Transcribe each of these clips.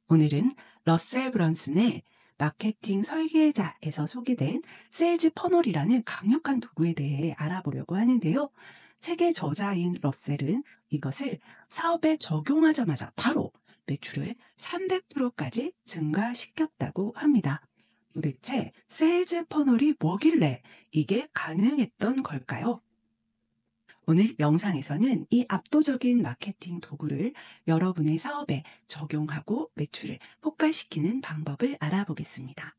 오늘은 러셀 브런슨의 마케팅 설계자에서 소개된 세일즈 퍼널이라는 강력한 도구에 대해 알아보려고 하는데요. 책의 저자인 러셀은 이것을 사업에 적용하자마자 바로 매출을 300%까지 증가시켰다고 합니다. 도대체 세일즈 퍼널이 뭐길래 이게 가능했던 걸까요? 오늘 영상에서는 이 압도적인 마케팅 도구를 여러분의 사업에 적용하고 매출을 폭발시키는 방법을 알아보겠습니다.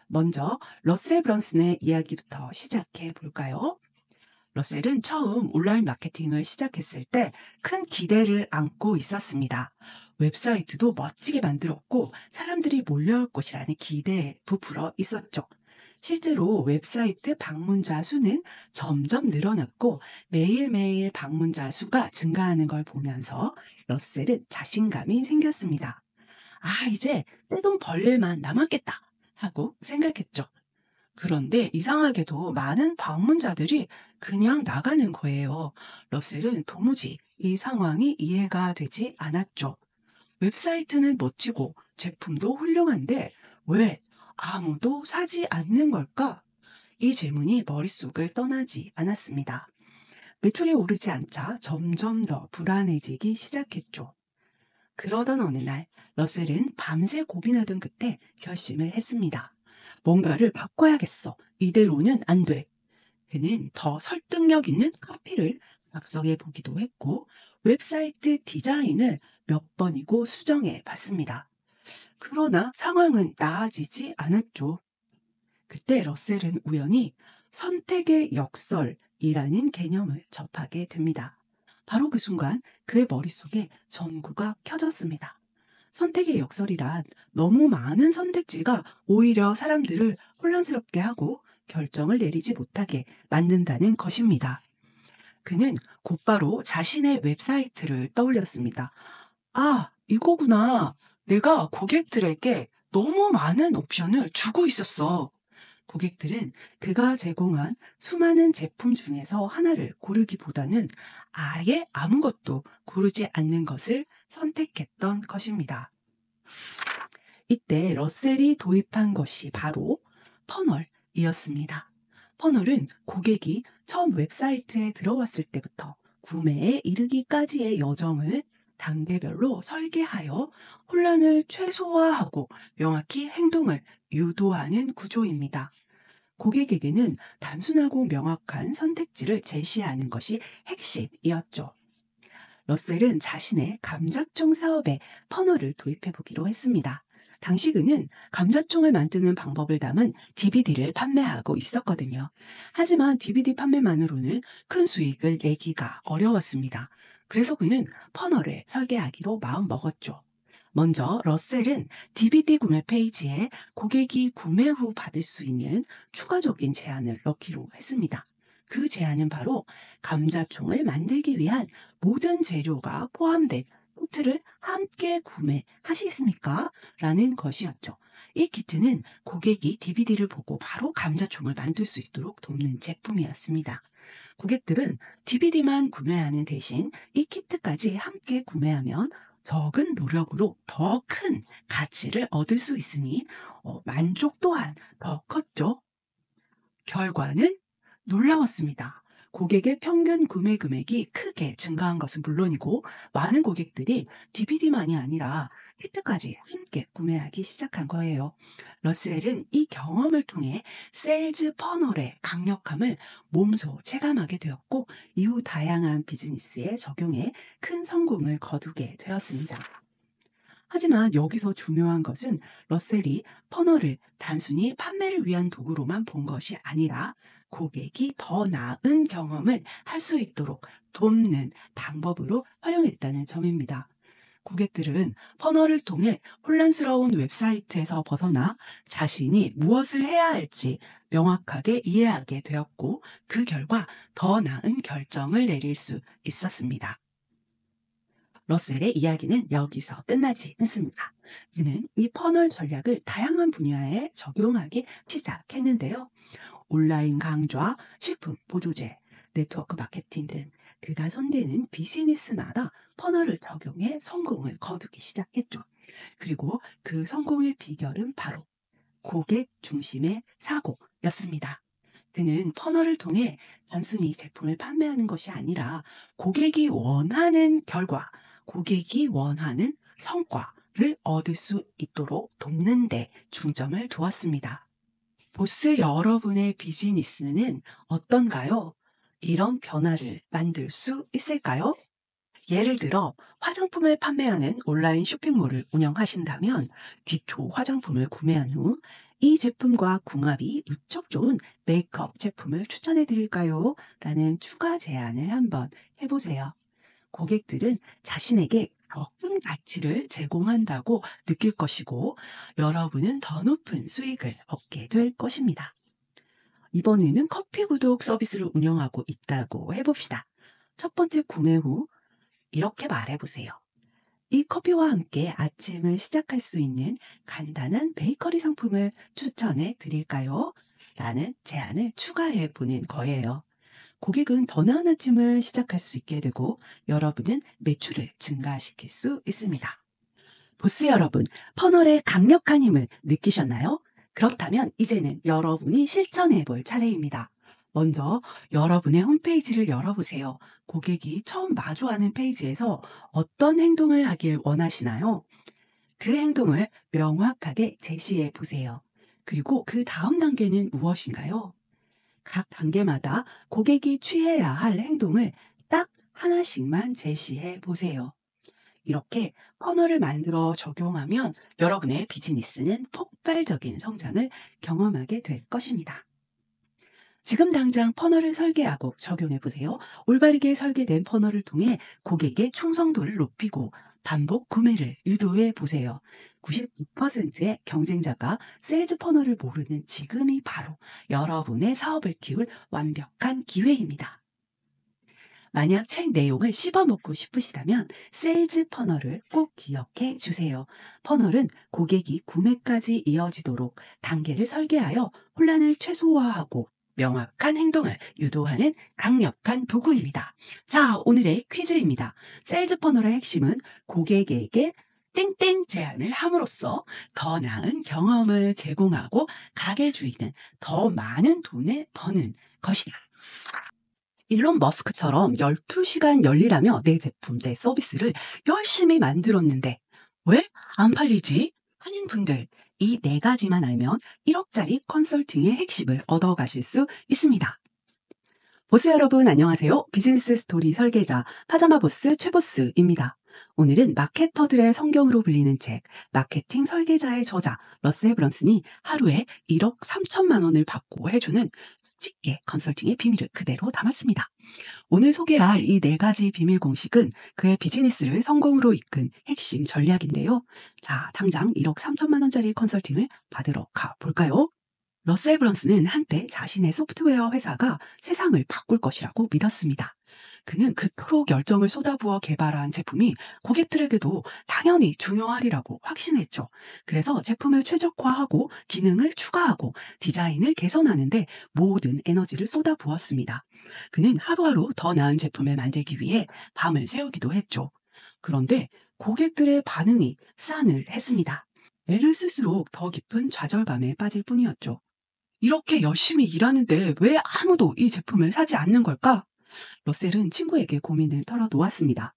먼저 러셀 브런슨의 이야기부터 시작해 볼까요? 러셀은 처음 온라인 마케팅을 시작했을 때 큰 기대를 안고 있었습니다. 웹사이트도 멋지게 만들었고 사람들이 몰려올 것이라는 기대에 부풀어 있었죠. 실제로 웹사이트 방문자 수는 점점 늘어났고 매일매일 방문자 수가 증가하는 걸 보면서 러셀은 자신감이 생겼습니다. 이제 떼돈 벌레만 남았겠다 하고 생각했죠. 그런데 이상하게도 많은 방문자들이 그냥 나가는 거예요. 러셀은 도무지 이 상황이 이해가 되지 않았죠. 웹사이트는 멋지고 제품도 훌륭한데 왜 아무도 사지 않는 걸까? 이 질문이 머릿속을 떠나지 않았습니다. 매출이 오르지 않자 점점 더 불안해지기 시작했죠. 그러던 어느 날 러셀은 밤새 고민하던 끝에 결심을 했습니다. 뭔가를 바꿔야겠어. 이대로는 안 돼. 그는 더 설득력 있는 카피를 작성해 보기도 했고 웹사이트 디자인을 몇 번이고 수정해 봤습니다. 그러나 상황은 나아지지 않았죠. 그때 러셀은 우연히 선택의 역설이라는 개념을 접하게 됩니다. 바로 그 순간 그의 머릿속에 전구가 켜졌습니다. 선택의 역설이란 너무 많은 선택지가 오히려 사람들을 혼란스럽게 하고 결정을 내리지 못하게 만든다는 것입니다. 그는 곧바로 자신의 웹사이트를 떠올렸습니다. 이거구나. 내가 고객들에게 너무 많은 옵션을 주고 있었어. 고객들은 그가 제공한 수많은 제품 중에서 하나를 고르기보다는 아예 아무것도 고르지 않는 것을 선택했던 것입니다. 이때 러셀이 도입한 것이 바로 퍼널이었습니다. 퍼널은 고객이 처음 웹사이트에 들어왔을 때부터 구매에 이르기까지의 여정을 단계별로 설계하여 혼란을 최소화하고 명확히 행동을 유도하는 구조입니다. 고객에게는 단순하고 명확한 선택지를 제시하는 것이 핵심이었죠. 러셀은 자신의 감자총 사업에 퍼널을 도입해 보기로 했습니다. 당시 그는 감자총을 만드는 방법을 담은 DVD를 판매하고 있었거든요. 하지만 DVD 판매만으로는 큰 수익을 내기가 어려웠습니다. 그래서 그는 퍼널을 설계하기로 마음먹었죠. 먼저 러셀은 DVD 구매 페이지에 고객이 구매 후 받을 수 있는 추가적인 제한을 넣기로 했습니다. 그 제한은 바로 감자총을 만들기 위한 모든 재료가 포함된 키트를 함께 구매하시겠습니까? 라는 것이었죠. 이 키트는 고객이 DVD를 보고 바로 감자총을 만들 수 있도록 돕는 제품이었습니다. 고객들은 DVD만 구매하는 대신 이 키트까지 함께 구매하면 적은 노력으로 더 큰 가치를 얻을 수 있으니 만족 또한 더 컸죠. 결과는 놀라웠습니다. 고객의 평균 구매 금액이 크게 증가한 것은 물론이고 많은 고객들이 DVD만이 아니라 히트까지 함께 구매하기 시작한 거예요. 러셀은 이 경험을 통해 세일즈 퍼널의 강력함을 몸소 체감하게 되었고 이후 다양한 비즈니스에 적용해 큰 성공을 거두게 되었습니다. 하지만 여기서 중요한 것은 러셀이 퍼널을 단순히 판매를 위한 도구로만 본 것이 아니라 고객이 더 나은 경험을 할 수 있도록 돕는 방법으로 활용했다는 점입니다. 고객들은 퍼널을 통해 혼란스러운 웹사이트에서 벗어나 자신이 무엇을 해야 할지 명확하게 이해하게 되었고 그 결과 더 나은 결정을 내릴 수 있었습니다. 러셀의 이야기는 여기서 끝나지 않습니다. 그는 이 퍼널 전략을 다양한 분야에 적용하기 시작했는데요. 온라인 강좌, 식품, 보조제, 네트워크 마케팅 등 그가 손대는 비즈니스마다 퍼널을 적용해 성공을 거두기 시작했죠. 그리고 그 성공의 비결은 바로 고객 중심의 사고였습니다. 그는 퍼널을 통해 단순히 제품을 판매하는 것이 아니라 고객이 원하는 결과, 고객이 원하는 성과를 얻을 수 있도록 돕는 데 중점을 두었습니다. 보스 여러분의 비즈니스는 어떤가요? 이런 변화를 만들 수 있을까요? 예를 들어 화장품을 판매하는 온라인 쇼핑몰을 운영하신다면 기초 화장품을 구매한 후 이 제품과 궁합이 무척 좋은 메이크업 제품을 추천해 드릴까요? 라는 추가 제안을 한번 해보세요. 고객들은 자신에게 더 큰 가치를 제공한다고 느낄 것이고 여러분은 더 높은 수익을 얻게 될 것입니다. 이번에는 커피 구독 서비스를 운영하고 있다고 해봅시다. 첫 번째 구매 후 이렇게 말해보세요. 이 커피와 함께 아침을 시작할 수 있는 간단한 베이커리 상품을 추천해 드릴까요? 라는 제안을 추가해 보는 거예요. 고객은 더 나은 아침을 시작할 수 있게 되고 여러분은 매출을 증가시킬 수 있습니다. 보스 여러분, 퍼널의 강력한 힘을 느끼셨나요? 그렇다면 이제는 여러분이 실천해 볼 차례입니다. 먼저 여러분의 홈페이지를 열어보세요. 고객이 처음 마주하는 페이지에서 어떤 행동을 하길 원하시나요? 그 행동을 명확하게 제시해 보세요. 그리고 그 다음 단계는 무엇인가요? 각 단계마다 고객이 취해야 할 행동을 딱 하나씩만 제시해 보세요. 이렇게 커널을 만들어 적용하면 여러분의 비즈니스는 폭발적인 성장을 경험하게 될 것입니다. 지금 당장 퍼널을 설계하고 적용해 보세요. 올바르게 설계된 퍼널을 통해 고객의 충성도를 높이고 반복 구매를 유도해 보세요. 99%의 경쟁자가 세일즈 퍼널을 모르는 지금이 바로 여러분의 사업을 키울 완벽한 기회입니다. 만약 책 내용을 씹어먹고 싶으시다면 세일즈 퍼널을 꼭 기억해 주세요. 퍼널은 고객이 구매까지 이어지도록 단계를 설계하여 혼란을 최소화하고 명확한 행동을 유도하는 강력한 도구입니다. 자, 오늘의 퀴즈입니다. 세일즈 퍼널의 핵심은 고객에게 땡땡 제안을 함으로써 더 나은 경험을 제공하고 가게 주인은 더 많은 돈을 버는 것이다. 일론 머스크처럼 12시간 열일하며 내 제품, 내 서비스를 열심히 만들었는데 왜 안 팔리지? 하는 분들, 이 네 가지만 알면 1억짜리 컨설팅의 핵심을 얻어가실 수 있습니다. 보스 여러분 안녕하세요. 비즈니스 스토리 설계자 파자마 보스 최보스입니다. 오늘은 마케터들의 성경으로 불리는 책 마케팅 설계자의 저자 러셀 브런슨이 하루에 1억 3천만 원을 받고 해주는 수직계 컨설팅의 비밀을 그대로 담았습니다. 오늘 소개할 이 네 가지 비밀 공식은 그의 비즈니스를 성공으로 이끈 핵심 전략인데요. 자, 당장 1억 3천만 원짜리 컨설팅을 받으러 가볼까요? 러셀 브런슨은 한때 자신의 소프트웨어 회사가 세상을 바꿀 것이라고 믿었습니다. 그는 그토록 열정을 쏟아부어 개발한 제품이 고객들에게도 당연히 중요하리라고 확신했죠. 그래서 제품을 최적화하고 기능을 추가하고 디자인을 개선하는데 모든 에너지를 쏟아부었습니다. 그는 하루하루 더 나은 제품을 만들기 위해 밤을 새우기도 했죠. 그런데 고객들의 반응이 싸늘했습니다. 애를 쓸수록 더 깊은 좌절감에 빠질 뿐이었죠. 이렇게 열심히 일하는데 왜 아무도 이 제품을 사지 않는 걸까? 러셀은 친구에게 고민을 털어놓았습니다.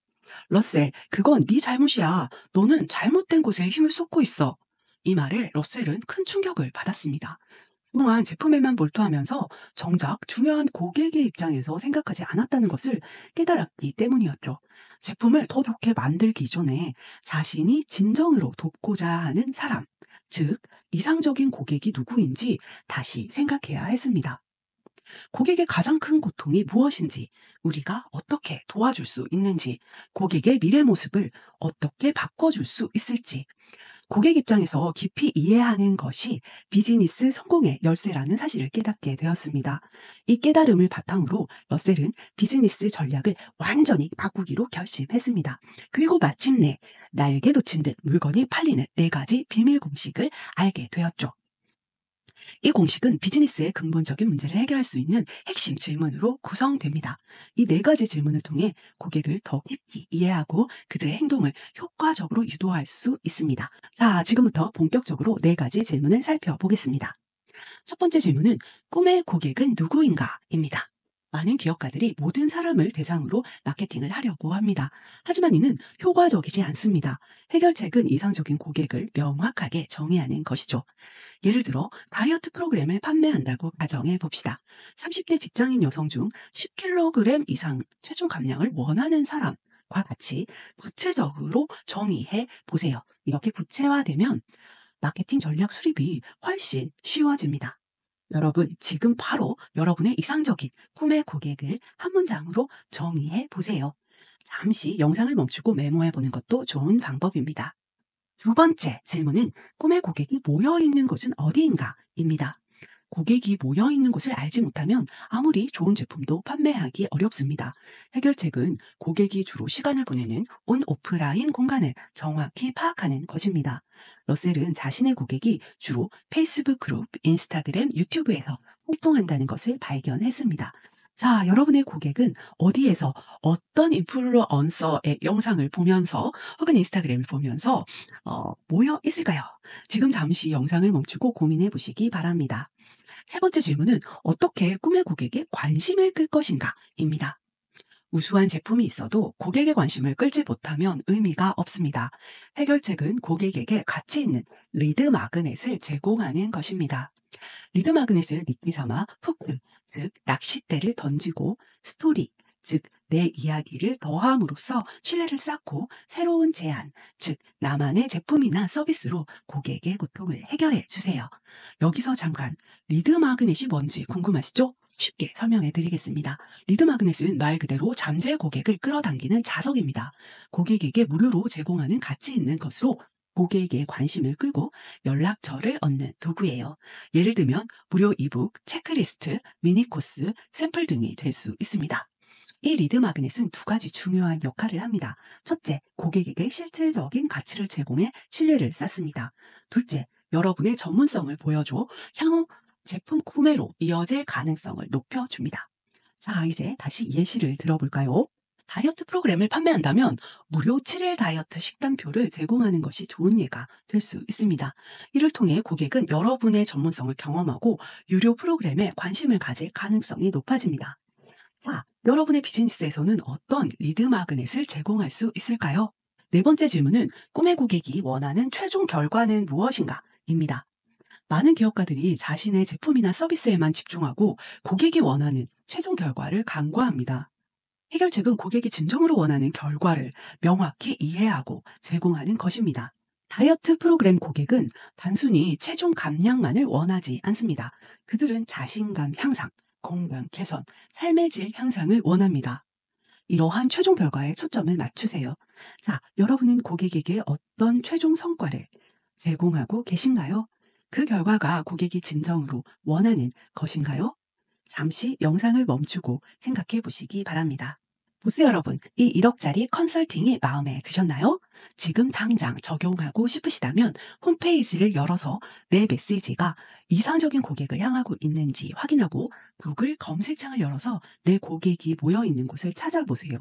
러셀, 그건 네 잘못이야. 너는 잘못된 곳에 힘을 쏟고 있어. 이 말에 러셀은 큰 충격을 받았습니다. 그동안 제품에만 몰두하면서 정작 중요한 고객의 입장에서 생각하지 않았다는 것을 깨달았기 때문이었죠. 제품을 더 좋게 만들기 전에 자신이 진정으로 돕고자 하는 사람, 즉 이상적인 고객이 누구인지 다시 생각해야 했습니다. 고객의 가장 큰 고통이 무엇인지, 우리가 어떻게 도와줄 수 있는지, 고객의 미래 모습을 어떻게 바꿔줄 수 있을지, 고객 입장에서 깊이 이해하는 것이 비즈니스 성공의 열쇠라는 사실을 깨닫게 되었습니다. 이 깨달음을 바탕으로 러셀은 비즈니스 전략을 완전히 바꾸기로 결심했습니다. 그리고 마침내 날개 돋친 듯 물건이 팔리는 네 가지 비밀 공식을 알게 되었죠. 이 공식은 비즈니스의 근본적인 문제를 해결할 수 있는 핵심 질문으로 구성됩니다. 이 네 가지 질문을 통해 고객을 더 깊이 이해하고 그들의 행동을 효과적으로 유도할 수 있습니다. 자, 지금부터 본격적으로 네 가지 질문을 살펴보겠습니다. 첫 번째 질문은 꿈의 고객은 누구인가?입니다. 많은 기업가들이 모든 사람을 대상으로 마케팅을 하려고 합니다. 하지만 이는 효과적이지 않습니다. 해결책은 이상적인 고객을 명확하게 정의하는 것이죠. 예를 들어 다이어트 프로그램을 판매한다고 가정해 봅시다. 30대 직장인 여성 중 10kg 이상 체중 감량을 원하는 사람과 같이 구체적으로 정의해 보세요. 이렇게 구체화되면 마케팅 전략 수립이 훨씬 쉬워집니다. 여러분, 지금 바로 여러분의 이상적인 꿈의 고객을 한 문장으로 정의해 보세요. 잠시 영상을 멈추고 메모해 보는 것도 좋은 방법입니다. 두 번째 질문은 꿈의 고객이 모여 있는 곳은 어디인가?입니다. 고객이 모여 있는 곳을 알지 못하면 아무리 좋은 제품도 판매하기 어렵습니다. 해결책은 고객이 주로 시간을 보내는 온 오프라인 공간을 정확히 파악하는 것입니다. 러셀은 자신의 고객이 주로 페이스북 그룹, 인스타그램, 유튜브에서 활동한다는 것을 발견했습니다. 자, 여러분의 고객은 어디에서 어떤 인플루언서의 영상을 보면서 혹은 인스타그램을 보면서 모여 있을까요? 지금 잠시 영상을 멈추고 고민해 보시기 바랍니다. 세 번째 질문은 어떻게 꿈의 고객의 관심을 끌 것인가?입니다. 우수한 제품이 있어도 고객의 관심을 끌지 못하면 의미가 없습니다. 해결책은 고객에게 가치 있는 리드 마그넷을 제공하는 것입니다. 리드 마그넷을 미끼 삼아 후크, 즉 낚싯대를 던지고 스토리, 즉 내 이야기를 더함으로써 신뢰를 쌓고 새로운 제안, 즉 나만의 제품이나 서비스로 고객의 고통을 해결해 주세요. 여기서 잠깐 리드 마그넷이 뭔지 궁금하시죠? 쉽게 설명해 드리겠습니다. 리드 마그넷은 말 그대로 잠재 고객을 끌어당기는 자석입니다. 고객에게 무료로 제공하는 가치 있는 것으로 고객의 관심을 끌고 연락처를 얻는 도구예요. 예를 들면 무료 이북, 체크리스트, 미니 코스, 샘플 등이 될 수 있습니다. 이 리드 마그넷은 두 가지 중요한 역할을 합니다. 첫째, 고객에게 실질적인 가치를 제공해 신뢰를 쌓습니다. 둘째, 여러분의 전문성을 보여줘 향후 제품 구매로 이어질 가능성을 높여줍니다. 자, 이제 다시 예시를 들어볼까요? 다이어트 프로그램을 판매한다면 무료 7일 다이어트 식단표를 제공하는 것이 좋은 예가 될 수 있습니다. 이를 통해 고객은 여러분의 전문성을 경험하고 유료 프로그램에 관심을 가질 가능성이 높아집니다. 자, 여러분의 비즈니스에서는 어떤 리드 마그넷을 제공할 수 있을까요? 네 번째 질문은 꿈의 고객이 원하는 최종 결과는 무엇인가? 입니다. 많은 기업가들이 자신의 제품이나 서비스에만 집중하고 고객이 원하는 최종 결과를 간과합니다. 해결책은 고객이 진정으로 원하는 결과를 명확히 이해하고 제공하는 것입니다. 다이어트 프로그램 고객은 단순히 체중 감량만을 원하지 않습니다. 그들은 자신감 향상, 건강 개선, 삶의 질 향상을 원합니다. 이러한 최종 결과에 초점을 맞추세요. 자, 여러분은 고객에게 어떤 최종 성과를 제공하고 계신가요? 그 결과가 고객이 진정으로 원하는 것인가요? 잠시 영상을 멈추고 생각해 보시기 바랍니다. 보스 여러분, 이 1억짜리 컨설팅이 마음에 드셨나요? 지금 당장 적용하고 싶으시다면 홈페이지를 열어서 내 메시지가 이상적인 고객을 향하고 있는지 확인하고 구글 검색창을 열어서 내 고객이 모여 있는 곳을 찾아보세요.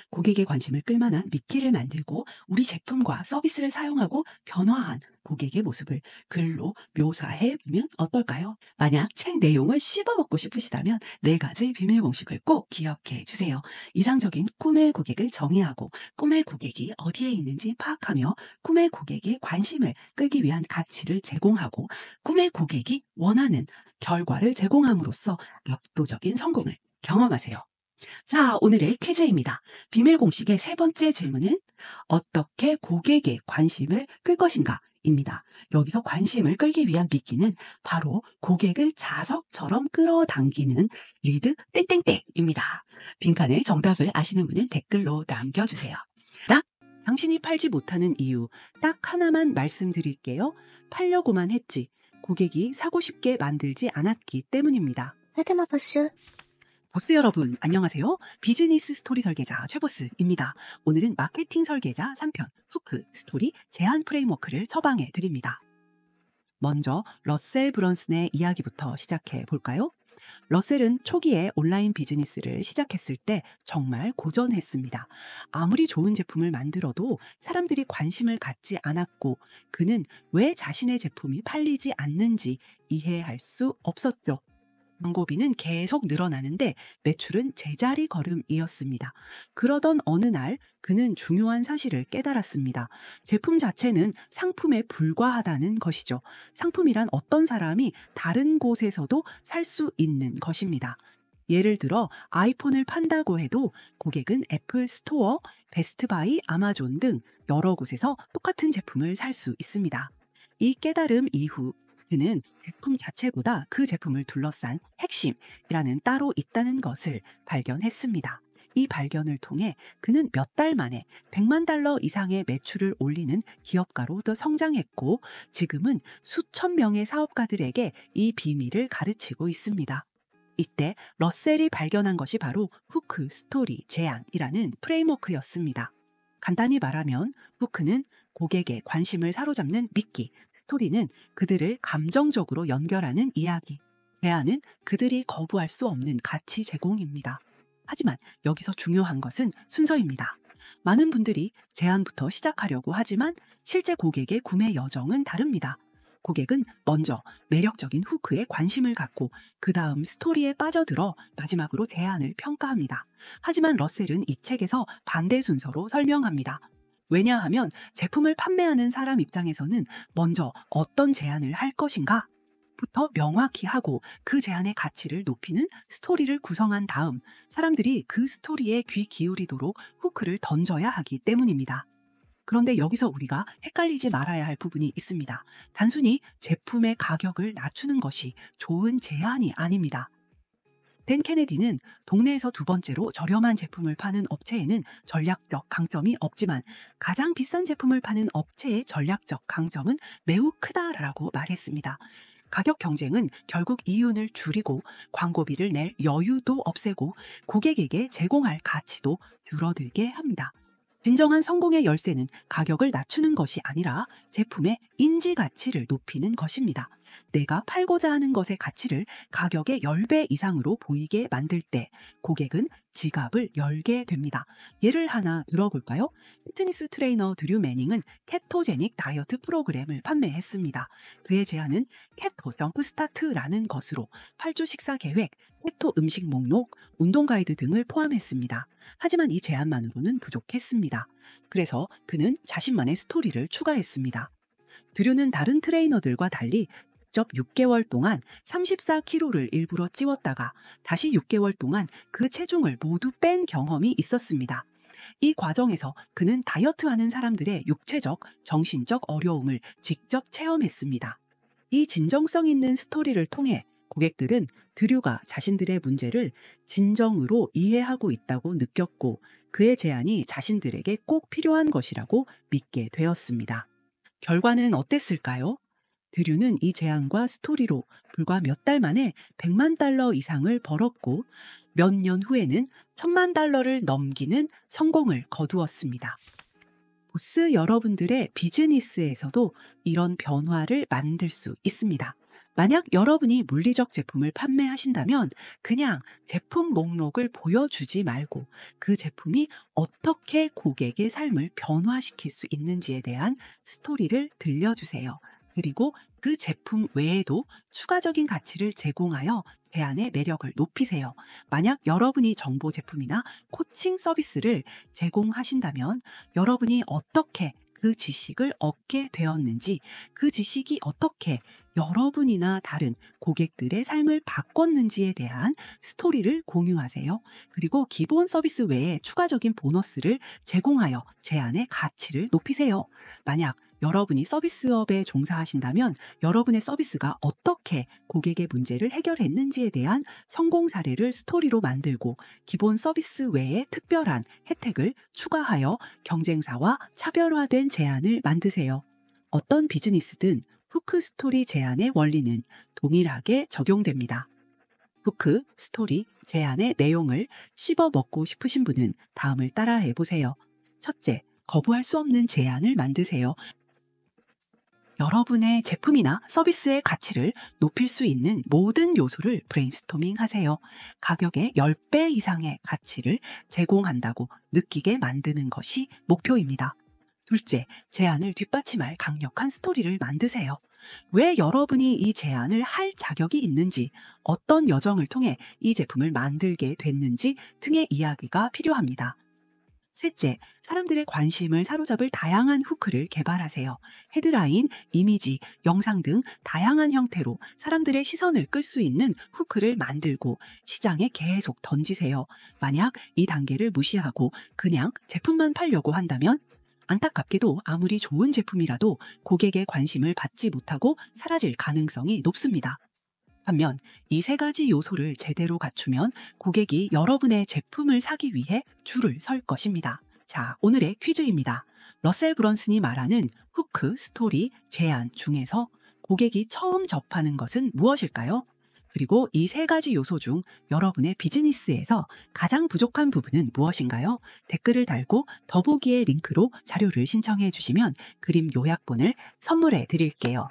고객의 관심을 끌만한 미끼를 만들고 우리 제품과 서비스를 사용하고 변화한 고객의 모습을 글로 묘사해 보면 어떨까요? 만약 책 내용을 씹어먹고 싶으시다면 네 가지 비밀 공식을 꼭 기억해 주세요. 이상적인 꿈의 고객을 정의하고 꿈의 고객이 어디에 있는지 파악하며 꿈의 고객의 관심을 끌기 위한 가치를 제공하고 꿈의 고객이 원하는 결과를 제공함으로써 압도적인 성공을 경험하세요. 자, 오늘의 퀴즈입니다. 비밀 공식의 세 번째 질문은 어떻게 고객의 관심을 끌 것인가? 입니다. 여기서 관심을 끌기 위한 미끼는 바로 고객을 자석처럼 끌어당기는 리드 땡땡땡입니다. 빈칸에 정답을 아시는 분은 댓글로 남겨주세요. 당신이 팔지 못하는 이유 딱 하나만 말씀드릴게요. 팔려고만 했지 고객이 사고 싶게 만들지 않았기 때문입니다. 헤드마버스 보스 여러분, 안녕하세요. 비즈니스 스토리 설계자 최보스입니다. 오늘은 마케팅 설계자 3편 후크 스토리 제안 프레임워크를 처방해 드립니다. 먼저 러셀 브런슨의 이야기부터 시작해 볼까요? 러셀은 초기에 온라인 비즈니스를 시작했을 때 정말 고전했습니다. 아무리 좋은 제품을 만들어도 사람들이 관심을 갖지 않았고, 그는 왜 자신의 제품이 팔리지 않는지 이해할 수 없었죠. 광고비는 계속 늘어나는데 매출은 제자리 걸음이었습니다. 그러던 어느 날 그는 중요한 사실을 깨달았습니다. 제품 자체는 상품에 불과하다는 것이죠. 상품이란 어떤 사람이 다른 곳에서도 살 수 있는 것입니다. 예를 들어 아이폰을 판다고 해도 고객은 애플 스토어, 베스트바이, 아마존 등 여러 곳에서 똑같은 제품을 살 수 있습니다. 이 깨달음 이후 그는 제품 자체보다 그 제품을 둘러싼 핵심이라는 따로 있다는 것을 발견했습니다. 이 발견을 통해 그는 몇 달 만에 100만 달러 이상의 매출을 올리는 기업가로 더 성장했고, 지금은 수천 명의 사업가들에게 이 비밀을 가르치고 있습니다. 이때 러셀이 발견한 것이 바로 후크 스토리 제안이라는 프레임워크였습니다. 간단히 말하면 후크는 고객의 관심을 사로잡는 미끼, 스토리는 그들을 감정적으로 연결하는 이야기, 제안은 그들이 거부할 수 없는 가치 제공입니다. 하지만 여기서 중요한 것은 순서입니다. 많은 분들이 제안부터 시작하려고 하지만 실제 고객의 구매 여정은 다릅니다. 고객은 먼저 매력적인 후크에 관심을 갖고 그 다음 스토리에 빠져들어 마지막으로 제안을 평가합니다. 하지만 러셀은 이 책에서 반대 순서로 설명합니다. 왜냐하면 제품을 판매하는 사람 입장에서는 먼저 어떤 제안을 할 것인가 부터 명확히 하고 그 제안의 가치를 높이는 스토리를 구성한 다음 사람들이 그 스토리에 귀 기울이도록 후크를 던져야 하기 때문입니다. 그런데 여기서 우리가 헷갈리지 말아야 할 부분이 있습니다. 단순히 제품의 가격을 낮추는 것이 좋은 제안이 아닙니다. 댄 케네디는 동네에서 두 번째로 저렴한 제품을 파는 업체에는 전략적 강점이 없지만 가장 비싼 제품을 파는 업체의 전략적 강점은 매우 크다라고 말했습니다. 가격 경쟁은 결국 이윤을 줄이고 광고비를 낼 여유도 없애고 고객에게 제공할 가치도 줄어들게 합니다. 진정한 성공의 열쇠는 가격을 낮추는 것이 아니라 제품의 인지 가치를 높이는 것입니다. 내가 팔고자 하는 것의 가치를 가격의 10배 이상으로 보이게 만들 때 고객은 지갑을 열게 됩니다. 예를 하나 들어볼까요? 피트니스 트레이너 드류 매닝은 케토제닉 다이어트 프로그램을 판매했습니다. 그의 제안은 케토 점프 스타트라는 것으로 8주 식사 계획, 케토 음식 목록, 운동 가이드 등을 포함했습니다. 하지만 이 제안만으로는 부족했습니다. 그래서 그는 자신만의 스토리를 추가했습니다. 드류는 다른 트레이너들과 달리 직접 6개월 동안 34kg를 일부러 찌웠다가 다시 6개월 동안 그 체중을 모두 뺀 경험이 있었습니다. 이 과정에서 그는 다이어트하는 사람들의 육체적, 정신적 어려움을 직접 체험했습니다. 이 진정성 있는 스토리를 통해 고객들은 드류가 자신들의 문제를 진정으로 이해하고 있다고 느꼈고 그의 제안이 자신들에게 꼭 필요한 것이라고 믿게 되었습니다. 결과는 어땠을까요? 드류는 이 제안과 스토리로 불과 몇 달 만에 100만 달러 이상을 벌었고 몇 년 후에는 1000만 달러를 넘기는 성공을 거두었습니다. 보스 여러분들의 비즈니스에서도 이런 변화를 만들 수 있습니다. 만약 여러분이 물리적 제품을 판매하신다면 그냥 제품 목록을 보여주지 말고 그 제품이 어떻게 고객의 삶을 변화시킬 수 있는지에 대한 스토리를 들려주세요. 그리고 그 제품 외에도 추가적인 가치를 제공하여 제안의 매력을 높이세요. 만약 여러분이 정보 제품이나 코칭 서비스를 제공하신다면 여러분이 어떻게 그 지식을 얻게 되었는지, 그 지식이 어떻게 여러분이나 다른 고객들의 삶을 바꿨는지에 대한 스토리를 공유하세요. 그리고 기본 서비스 외에 추가적인 보너스를 제공하여 제안의 가치를 높이세요. 만약 여러분이 서비스업에 종사하신다면 여러분의 서비스가 어떻게 고객의 문제를 해결했는지에 대한 성공 사례를 스토리로 만들고 기본 서비스 외에 특별한 혜택을 추가하여 경쟁사와 차별화된 제안을 만드세요. 어떤 비즈니스든 후크 스토리 제안의 원리는 동일하게 적용됩니다. 후크 스토리 제안의 내용을 씹어 먹고 싶으신 분은 다음을 따라해 보세요. 첫째, 거부할 수 없는 제안을 만드세요. 여러분의 제품이나 서비스의 가치를 높일 수 있는 모든 요소를 브레인스토밍 하세요. 가격의 10배 이상의 가치를 제공한다고 느끼게 만드는 것이 목표입니다. 둘째, 제안을 뒷받침할 강력한 스토리를 만드세요. 왜 여러분이 이 제안을 할 자격이 있는지, 어떤 여정을 통해 이 제품을 만들게 됐는지 등의 이야기가 필요합니다. 셋째, 사람들의 관심을 사로잡을 다양한 후크를 개발하세요. 헤드라인, 이미지, 영상 등 다양한 형태로 사람들의 시선을 끌 수 있는 후크를 만들고 시장에 계속 던지세요. 만약 이 단계를 무시하고 그냥 제품만 팔려고 한다면 안타깝게도 아무리 좋은 제품이라도 고객의 관심을 받지 못하고 사라질 가능성이 높습니다. 반면 이 세 가지 요소를 제대로 갖추면 고객이 여러분의 제품을 사기 위해 줄을 설 것입니다. 자, 오늘의 퀴즈입니다. 러셀 브런슨이 말하는 후크, 스토리, 제안 중에서 고객이 처음 접하는 것은 무엇일까요? 그리고 이 세 가지 요소 중 여러분의 비즈니스에서 가장 부족한 부분은 무엇인가요? 댓글을 달고 더보기의 링크로 자료를 신청해 주시면 그림 요약본을 선물해 드릴게요.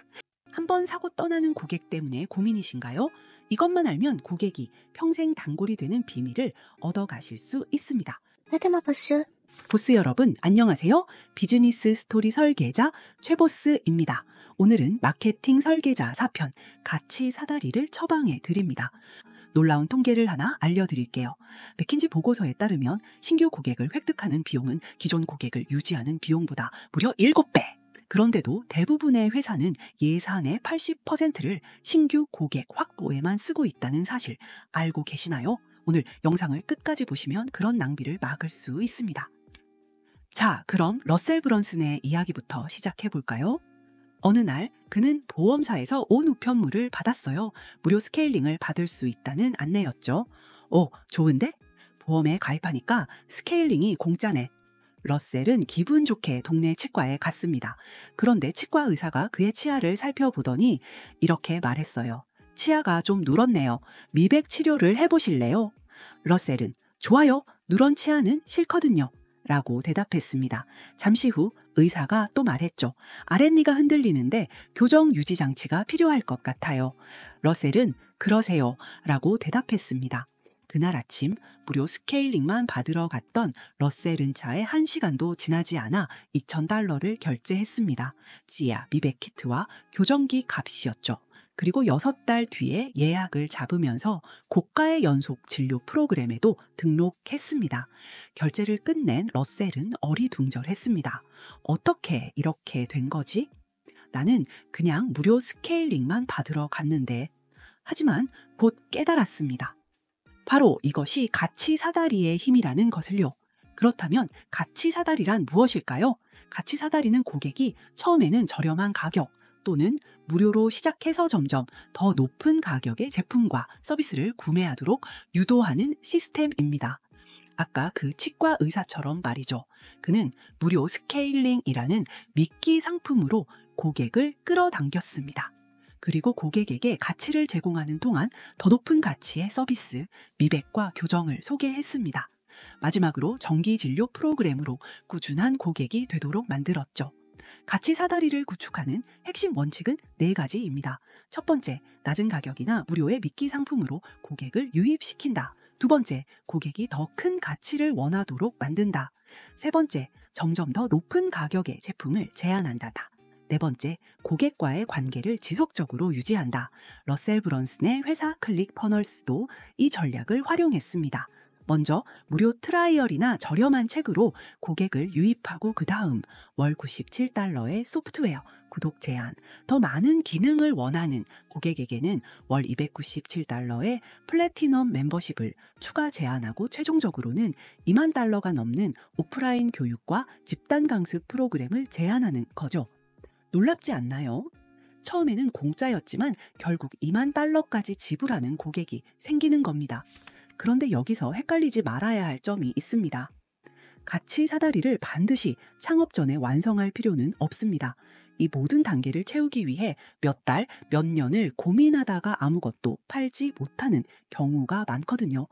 한번 사고 떠나는 고객 때문에 고민이신가요? 이것만 알면 고객이 평생 단골이 되는 비밀을 얻어가실 수 있습니다. 헤드마버스 보스 여러분, 안녕하세요. 비즈니스 스토리 설계자 최보스입니다. 오늘은 마케팅 설계자 4편 가치 사다리를 처방해 드립니다. 놀라운 통계를 하나 알려드릴게요. 맥킨지 보고서에 따르면 신규 고객을 획득하는 비용은 기존 고객을 유지하는 비용보다 무려 7배! 그런데도 대부분의 회사는 예산의 80%를 신규 고객 확보에만 쓰고 있다는 사실 알고 계시나요? 오늘 영상을 끝까지 보시면 그런 낭비를 막을 수 있습니다. 자, 그럼 러셀 브런슨의 이야기부터 시작해 볼까요? 어느 날 그는 보험사에서 온 우편물을 받았어요. 무료 스케일링을 받을 수 있다는 안내였죠. 오, 좋은데? 보험에 가입하니까 스케일링이 공짜네. 러셀은 기분 좋게 동네 치과에 갔습니다. 그런데 치과 의사가 그의 치아를 살펴보더니 이렇게 말했어요. 치아가 좀 누렇네요. 미백 치료를 해보실래요? 러셀은 좋아요. 누런 치아는 싫거든요. 라고 대답했습니다. 잠시 후 의사가 또 말했죠. 아랫니가 흔들리는데 교정 유지 장치가 필요할 것 같아요. 러셀은 그러세요. 라고 대답했습니다. 그날 아침 무료 스케일링만 받으러 갔던 러셀은 차에 1시간도 지나지 않아 $2,000를 결제했습니다. 치아 미백 키트와 교정기 값이었죠. 그리고 6달 뒤에 예약을 잡으면서 고가의 연속 진료 프로그램에도 등록했습니다. 결제를 끝낸 러셀은 어리둥절했습니다. 어떻게 이렇게 된 거지? 나는 그냥 무료 스케일링만 받으러 갔는데. 하지만 곧 깨달았습니다. 바로 이것이 가치 사다리의 힘이라는 것을요. 그렇다면 가치 사다리란 무엇일까요? 가치 사다리는 고객이 처음에는 저렴한 가격 또는 무료로 시작해서 점점 더 높은 가격의 제품과 서비스를 구매하도록 유도하는 시스템입니다. 아까 그 치과 의사처럼 말이죠. 그는 무료 스케일링이라는 미끼 상품으로 고객을 끌어당겼습니다. 그리고 고객에게 가치를 제공하는 동안 더 높은 가치의 서비스, 미백과 교정을 소개했습니다. 마지막으로 정기 진료 프로그램으로 꾸준한 고객이 되도록 만들었죠. 가치 사다리를 구축하는 핵심 원칙은 4가지입니다. 첫 번째, 낮은 가격이나 무료의 미끼 상품으로 고객을 유입시킨다. 두 번째, 고객이 더 큰 가치를 원하도록 만든다. 세 번째, 점점 더 높은 가격의 제품을 제안한다. 네 번째, 고객과의 관계를 지속적으로 유지한다. 러셀 브런슨의 회사 클릭 퍼널스도 이 전략을 활용했습니다. 먼저 무료 트라이얼이나 저렴한 책으로 고객을 유입하고 그 다음 월 $97의 소프트웨어, 구독 제한, 더 많은 기능을 원하는 고객에게는 월 $297의 플래티넘 멤버십을 추가 제한하고 최종적으로는 $20,000가 넘는 오프라인 교육과 집단 강습 프로그램을 제안하는 거죠. 놀랍지 않나요? 처음에는 공짜였지만 결국 $20,000까지 지불하는 고객이 생기는 겁니다. 그런데 여기서 헷갈리지 말아야 할 점이 있습니다. 가치 사다리를 반드시 창업 전에 완성할 필요는 없습니다. 이 모든 단계를 채우기 위해 몇 달, 몇 년을 고민하다가 아무것도 팔지 못하는 경우가 많거든요.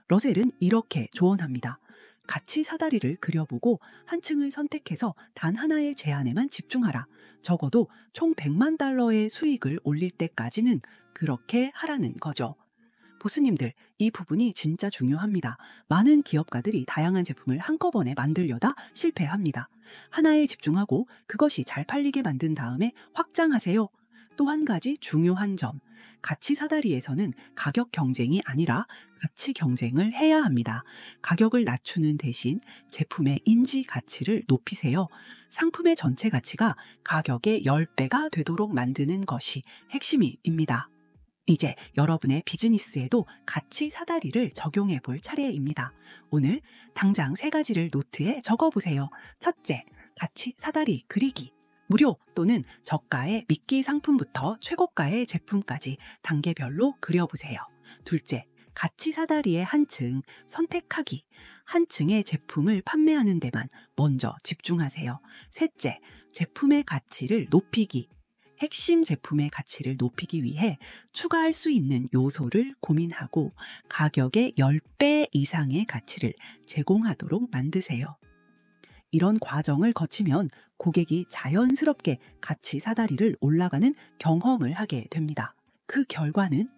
러셀은 이렇게 조언합니다. 가치 사다리를 그려보고 한 층을 선택해서 단 하나의 제안에만 집중하라. 적어도 총 100만 달러의 수익을 올릴 때까지는 그렇게 하라는 거죠. 보스님들, 이 부분이 진짜 중요합니다. 많은 기업가들이 다양한 제품을 한꺼번에 만들려다 실패합니다. 하나에 집중하고 그것이 잘 팔리게 만든 다음에 확장하세요. 또 한 가지 중요한 점, 가치 사다리에서는 가격 경쟁이 아니라 가치 경쟁을 해야 합니다. 가격을 낮추는 대신 제품의 인지 가치를 높이세요. 상품의 전체 가치가 가격의 10배가 되도록 만드는 것이 핵심입니다. 이제 여러분의 비즈니스에도 가치 사다리를 적용해 볼 차례입니다. 오늘 당장 3가지를 노트에 적어보세요. 첫째, 가치 사다리 그리기. 무료 또는 저가의 미끼 상품부터 최고가의 제품까지 단계별로 그려보세요. 둘째, 가치 사다리의 한 층 선택하기. 한 층의 제품을 판매하는 데만 먼저 집중하세요. 셋째, 제품의 가치를 높이기. 핵심 제품의 가치를 높이기 위해 추가할 수 있는 요소를 고민하고 가격의 10배 이상의 가치를 제공하도록 만드세요. 이런 과정을 거치면 고객이 자연스럽게 가치 사다리를 올라가는 경험을 하게 됩니다. 그 결과는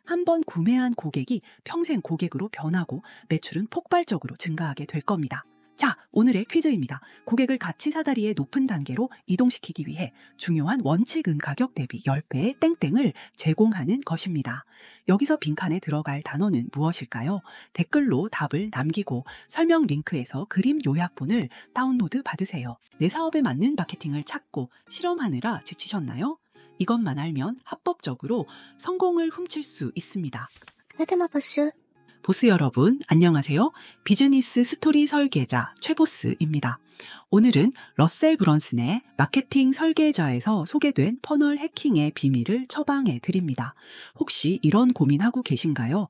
한번 구매한 고객이 평생 고객으로 변하고 매출은 폭발적으로 증가하게 될 겁니다. 자, 오늘의 퀴즈입니다. 고객을 가치 사다리의 높은 단계로 이동시키기 위해 중요한 원칙은 가격 대비 10배의 땡땡을 제공하는 것입니다. 여기서 빈칸에 들어갈 단어는 무엇일까요? 댓글로 답을 남기고 설명 링크에서 그림 요약본을 다운로드 받으세요. 내 사업에 맞는 마케팅을 찾고 실험하느라 지치셨나요? 이것만 알면 합법적으로 성공을 훔칠 수 있습니다. 헤드마버스 보스 여러분, 안녕하세요. 비즈니스 스토리 설계자 최보스입니다. 오늘은 러셀 브런슨의 마케팅 설계자에서 소개된 퍼널 해킹의 비밀을 처방해 드립니다. 혹시 이런 고민하고 계신가요?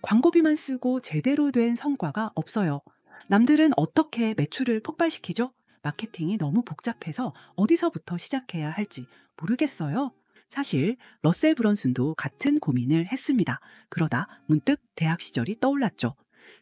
광고비만 쓰고 제대로 된 성과가 없어요. 남들은 어떻게 매출을 폭발시키죠? 마케팅이 너무 복잡해서 어디서부터 시작해야 할지 모르겠어요. 사실 러셀 브런슨도 같은 고민을 했습니다. 그러다 문득 대학 시절이 떠올랐죠.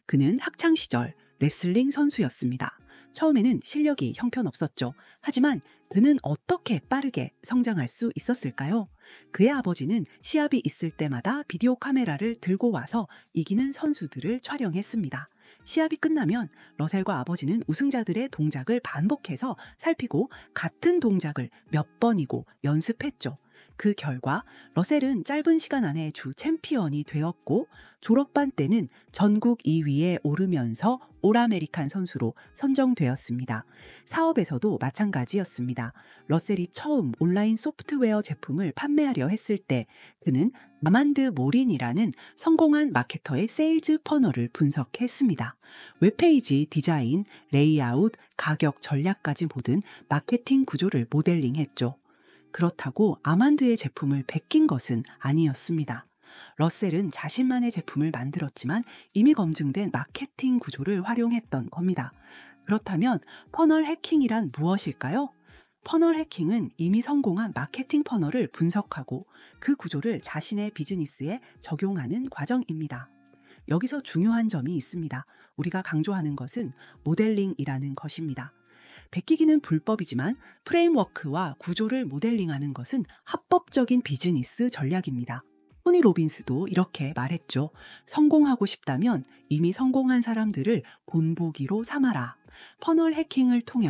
그는 학창 시절 레슬링 선수였습니다. 처음에는 실력이 형편없었죠. 하지만 그는 어떻게 빠르게 성장할 수 있었을까요? 그의 아버지는 시합이 있을 때마다 비디오 카메라를 들고 와서 이기는 선수들을 촬영했습니다. 시합이 끝나면 러셀과 아버지는 우승자들의 동작을 반복해서 살피고 같은 동작을 몇 번이고 연습했죠. 그 결과 러셀은 짧은 시간 안에 주 챔피언이 되었고 졸업반 때는 전국 2위에 오르면서 올-아메리칸 선수로 선정되었습니다. 사업에서도 마찬가지였습니다. 러셀이 처음 온라인 소프트웨어 제품을 판매하려 했을 때 그는 아만드 모린이라는 성공한 마케터의 세일즈 퍼널을 분석했습니다. 웹페이지 디자인, 레이아웃, 가격, 전략까지 모든 마케팅 구조를 모델링했죠. 그렇다고 아만드의 제품을 베낀 것은 아니었습니다. 러셀은 자신만의 제품을 만들었지만 이미 검증된 마케팅 구조를 활용했던 겁니다. 그렇다면 퍼널 해킹이란 무엇일까요? 퍼널 해킹은 이미 성공한 마케팅 퍼널을 분석하고 그 구조를 자신의 비즈니스에 적용하는 과정입니다. 여기서 중요한 점이 있습니다. 우리가 강조하는 것은 모델링이라는 것입니다. 베끼기는 불법이지만 프레임워크와 구조를 모델링하는 것은 합법적인 비즈니스 전략입니다. 토니 로빈스도 이렇게 말했죠. 성공하고 싶다면 이미 성공한 사람들을 본보기로 삼아라. 퍼널 해킹을 통해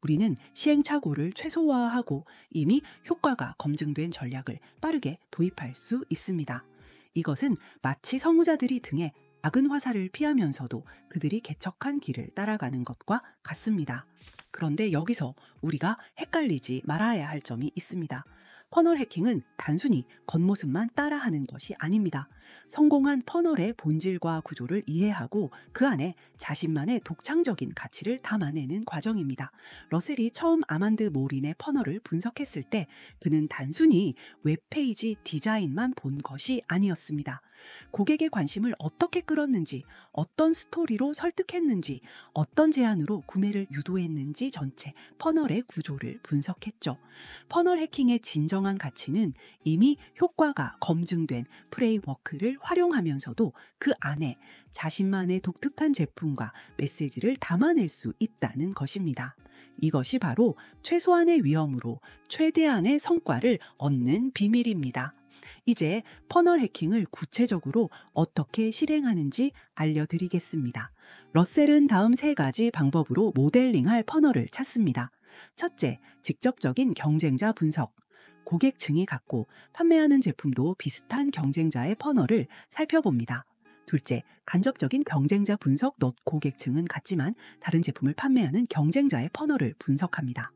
우리는 시행착오를 최소화하고 이미 효과가 검증된 전략을 빠르게 도입할 수 있습니다. 이것은 마치 성우자들이 등에 작은 화살을 피하면서도 그들이 개척한 길을 따라가는 것과 같습니다. 그런데 여기서 우리가 헷갈리지 말아야 할 점이 있습니다. 퍼널 해킹은 단순히 겉모습만 따라하는 것이 아닙니다. 성공한 퍼널의 본질과 구조를 이해하고 그 안에 자신만의 독창적인 가치를 담아내는 과정입니다. 러셀이 처음 아만드 모린의 퍼널을 분석했을 때 그는 단순히 웹페이지 디자인만 본 것이 아니었습니다. 고객의 관심을 어떻게 끌었는지, 어떤 스토리로 설득했는지, 어떤 제안으로 구매를 유도했는지 전체 퍼널의 구조를 분석했죠. 퍼널 해킹의 진정한 가치는 이미 효과가 검증된 프레임워크를 활용하면서도 그 안에 자신만의 독특한 제품과 메시지를 담아낼 수 있다는 것입니다. 이것이 바로 최소한의 위험으로 최대한의 성과를 얻는 비밀입니다. 이제 퍼널 해킹을 구체적으로 어떻게 실행하는지 알려드리겠습니다. 러셀은 다음 세 가지 방법으로 모델링할 퍼널을 찾습니다. 첫째, 직접적인 경쟁자 분석. 고객층이 같고 판매하는 제품도 비슷한 경쟁자의 퍼널을 살펴봅니다. 둘째, 간접적인 경쟁자 분석. 고객층은 같지만 다른 제품을 판매하는 경쟁자의 퍼널을 분석합니다.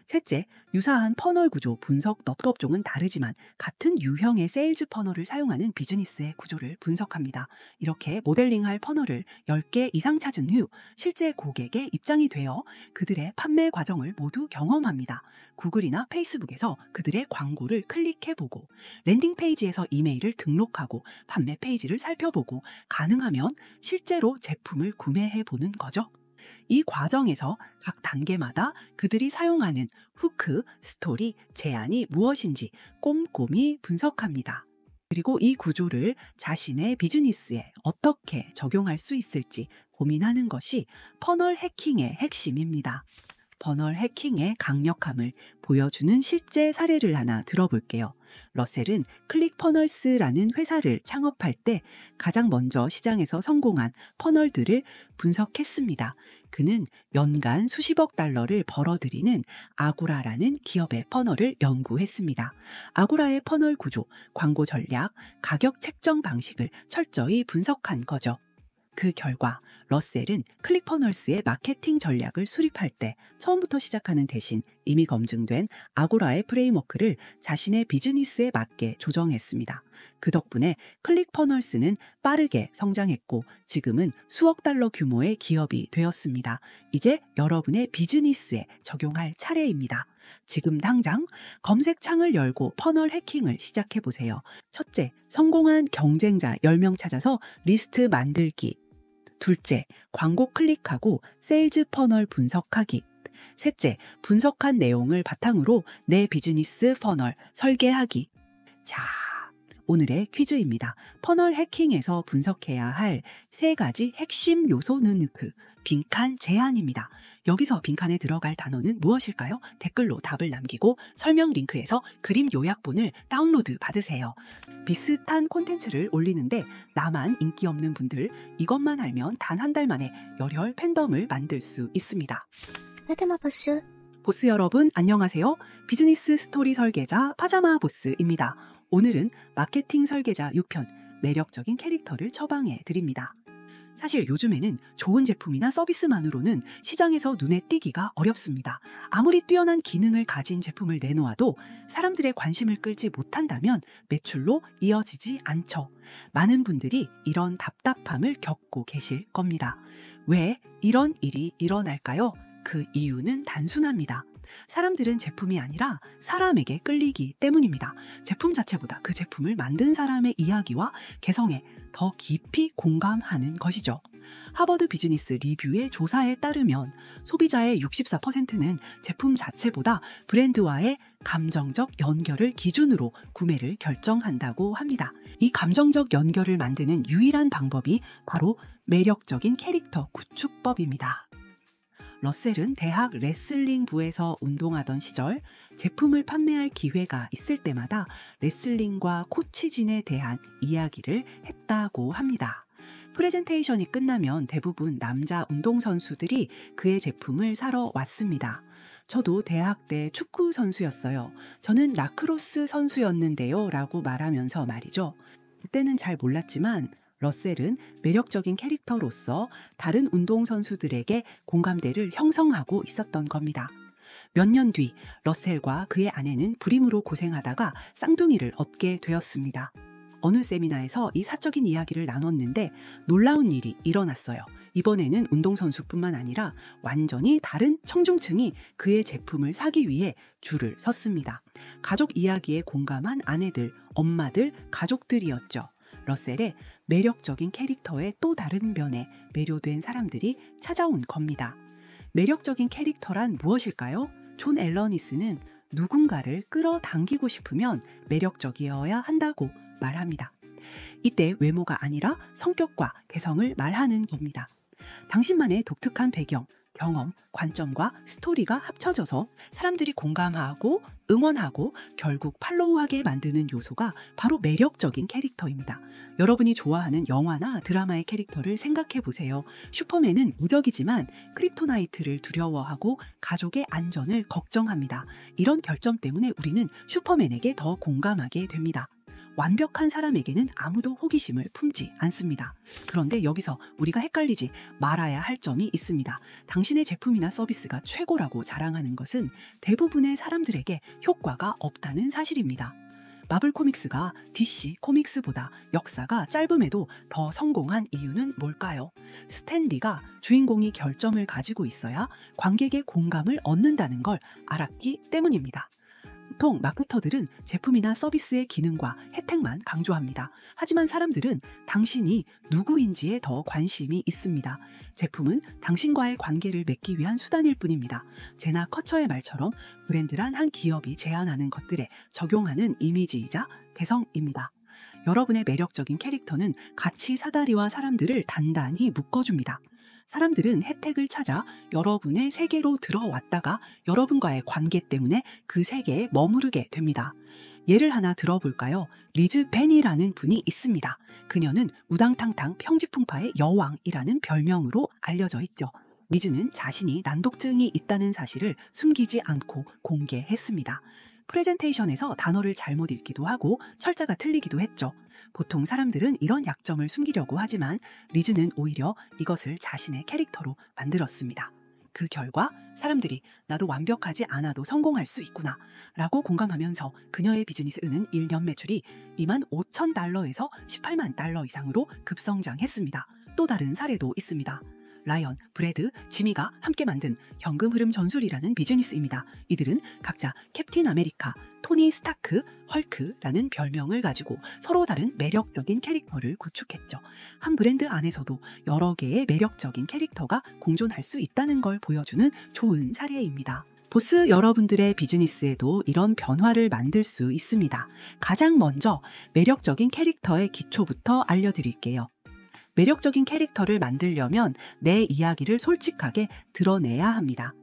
셋째, 유사한 퍼널 구조 분석. 업종은 다르지만 같은 유형의 세일즈 퍼널을 사용하는 비즈니스의 구조를 분석합니다. 이렇게 모델링할 퍼널을 10개 이상 찾은 후 실제 고객의 입장이 되어 그들의 판매 과정을 모두 경험합니다. 구글이나 페이스북에서 그들의 광고를 클릭해보고 랜딩 페이지에서 이메일을 등록하고 판매 페이지를 살펴보고 가능하면 실제로 제품을 구매해보는 거죠. 이 과정에서 각 단계마다 그들이 사용하는 후크, 스토리, 제안이 무엇인지 꼼꼼히 분석합니다. 그리고 이 구조를 자신의 비즈니스에 어떻게 적용할 수 있을지 고민하는 것이 퍼널 해킹의 핵심입니다. 퍼널 해킹의 강력함을 보여주는 실제 사례를 하나 들어볼게요. 러셀은 클릭퍼널스라는 회사를 창업할 때 가장 먼저 시장에서 성공한 퍼널들을 분석했습니다. 그는 연간 수십억 달러를 벌어들이는 아고라라는 기업의 퍼널을 연구했습니다. 아고라의 퍼널 구조, 광고 전략, 가격 책정 방식을 철저히 분석한 거죠. 그 결과 러셀은 클릭퍼널스의 마케팅 전략을 수립할 때 처음부터 시작하는 대신 이미 검증된 아고라의 프레임워크를 자신의 비즈니스에 맞게 조정했습니다. 그 덕분에 클릭퍼널스는 빠르게 성장했고 지금은 수억 달러 규모의 기업이 되었습니다. 이제 여러분의 비즈니스에 적용할 차례입니다. 지금 당장 검색창을 열고 퍼널 해킹을 시작해보세요. 첫째, 성공한 경쟁자 10명 찾아서 리스트 만들기. 둘째, 광고 클릭하고 세일즈 퍼널 분석하기. 셋째, 분석한 내용을 바탕으로 내 비즈니스 퍼널 설계하기. 자, 오늘의 퀴즈입니다. 퍼널 해킹에서 분석해야 할 세 가지 핵심 요소는 빈칸 제한입니다. 여기서 빈칸에 들어갈 단어는 무엇일까요? 댓글로 답을 남기고 설명 링크에서 그림 요약본을 다운로드 받으세요. 비슷한 콘텐츠를 올리는데 나만 인기 없는 분들, 이것만 알면 단 한 달 만에 열혈 팬덤을 만들 수 있습니다. 파자마 보스. 보스 여러분 안녕하세요. 비즈니스 스토리 설계자 파자마 보스입니다. 오늘은 마케팅 설계자 6편 매력적인 캐릭터를 처방해 드립니다. 사실 요즘에는 좋은 제품이나 서비스만으로는 시장에서 눈에 띄기가 어렵습니다. 아무리 뛰어난 기능을 가진 제품을 내놓아도 사람들의 관심을 끌지 못한다면 매출로 이어지지 않죠. 많은 분들이 이런 답답함을 겪고 계실 겁니다. 왜 이런 일이 일어날까요? 그 이유는 단순합니다. 사람들은 제품이 아니라 사람에게 끌리기 때문입니다. 제품 자체보다 그 제품을 만든 사람의 이야기와 개성에 더 깊이 공감하는 것이죠. 하버드 비즈니스 리뷰의 조사에 따르면 소비자의 64%는 제품 자체보다 브랜드와의 감정적 연결을 기준으로 구매를 결정한다고 합니다. 이 감정적 연결을 만드는 유일한 방법이 바로 매력적인 캐릭터 구축법입니다. 러셀은 대학 레슬링부에서 운동하던 시절 제품을 판매할 기회가 있을 때마다 레슬링과 코치진에 대한 이야기를 했다고 합니다. 프레젠테이션이 끝나면 대부분 남자 운동선수들이 그의 제품을 사러 왔습니다. 저도 대학 때 축구 선수였어요. 저는 라크로스 선수였는데요. 라고 말하면서 말이죠. 그때는 잘 몰랐지만 러셀은 매력적인 캐릭터로서 다른 운동선수들에게 공감대를 형성하고 있었던 겁니다. 몇 년 뒤 러셀과 그의 아내는 불임으로 고생하다가 쌍둥이를 얻게 되었습니다. 어느 세미나에서 이 사적인 이야기를 나눴는데 놀라운 일이 일어났어요. 이번에는 운동선수뿐만 아니라 완전히 다른 청중층이 그의 제품을 사기 위해 줄을 섰습니다. 가족 이야기에 공감한 아내들, 엄마들, 가족들이었죠. 러셀의 매력적인 캐릭터의 또 다른 면에 매료된 사람들이 찾아온 겁니다. 매력적인 캐릭터란 무엇일까요? 존 앨러니스는 누군가를 끌어당기고 싶으면 매력적이어야 한다고 말합니다. 이때 외모가 아니라 성격과 개성을 말하는 겁니다. 당신만의 독특한 배경, 경험, 관점과 스토리가 합쳐져서 사람들이 공감하고 응원하고 결국 팔로우하게 만드는 요소가 바로 매력적인 캐릭터입니다. 여러분이 좋아하는 영화나 드라마의 캐릭터를 생각해 보세요. 슈퍼맨은 무력이지만 크립토나이트를 두려워하고 가족의 안전을 걱정합니다. 이런 결점 때문에 우리는 슈퍼맨에게 더 공감하게 됩니다. 완벽한 사람에게는 아무도 호기심을 품지 않습니다. 그런데 여기서 우리가 헷갈리지 말아야 할 점이 있습니다. 당신의 제품이나 서비스가 최고라고 자랑하는 것은 대부분의 사람들에게 효과가 없다는 사실입니다. 마블 코믹스가 DC 코믹스보다 역사가 짧음에도 더 성공한 이유는 뭘까요? 스탠 리가 주인공이 결점을 가지고 있어야 관객의 공감을 얻는다는 걸 알았기 때문입니다. 보통 마케터들은 제품이나 서비스의 기능과 혜택만 강조합니다. 하지만 사람들은 당신이 누구인지에 더 관심이 있습니다. 제품은 당신과의 관계를 맺기 위한 수단일 뿐입니다. 제나 커처의 말처럼 브랜드란 한 기업이 제안하는 것들에 적용하는 이미지이자 개성입니다. 여러분의 매력적인 캐릭터는 가치 사다리와 사람들을 단단히 묶어줍니다. 사람들은 혜택을 찾아 여러분의 세계로 들어왔다가 여러분과의 관계 때문에 그 세계에 머무르게 됩니다. 예를 하나 들어볼까요? 리즈 벤이라는 분이 있습니다. 그녀는 우당탕탕 평지풍파의 여왕이라는 별명으로 알려져 있죠. 리즈는 자신이 난독증이 있다는 사실을 숨기지 않고 공개했습니다. 프레젠테이션에서 단어를 잘못 읽기도 하고 철자가 틀리기도 했죠. 보통 사람들은 이런 약점을 숨기려고 하지만 리즈는 오히려 이것을 자신의 캐릭터로 만들었습니다. 그 결과 사람들이 나도 완벽하지 않아도 성공할 수 있구나 라고 공감하면서 그녀의 비즈니스는 1년 매출이 25,000달러에서 18만 달러 이상으로 급성장했습니다. 또 다른 사례도 있습니다. 라이언, 브래드, 지미가 함께 만든 현금 흐름 전술이라는 비즈니스입니다. 이들은 각자 캡틴 아메리카, 토니 스타크, 헐크라는 별명을 가지고 서로 다른 매력적인 캐릭터를 구축했죠. 한 브랜드 안에서도 여러 개의 매력적인 캐릭터가 공존할 수 있다는 걸 보여주는 좋은 사례입니다. 보스 여러분들의 비즈니스에도 이런 변화를 만들 수 있습니다. 가장 먼저 매력적인 캐릭터의 기초부터 알려드릴게요. 매력적인 캐릭터를 만들려면 내 이야기를 솔직하게 드러내야 합니다.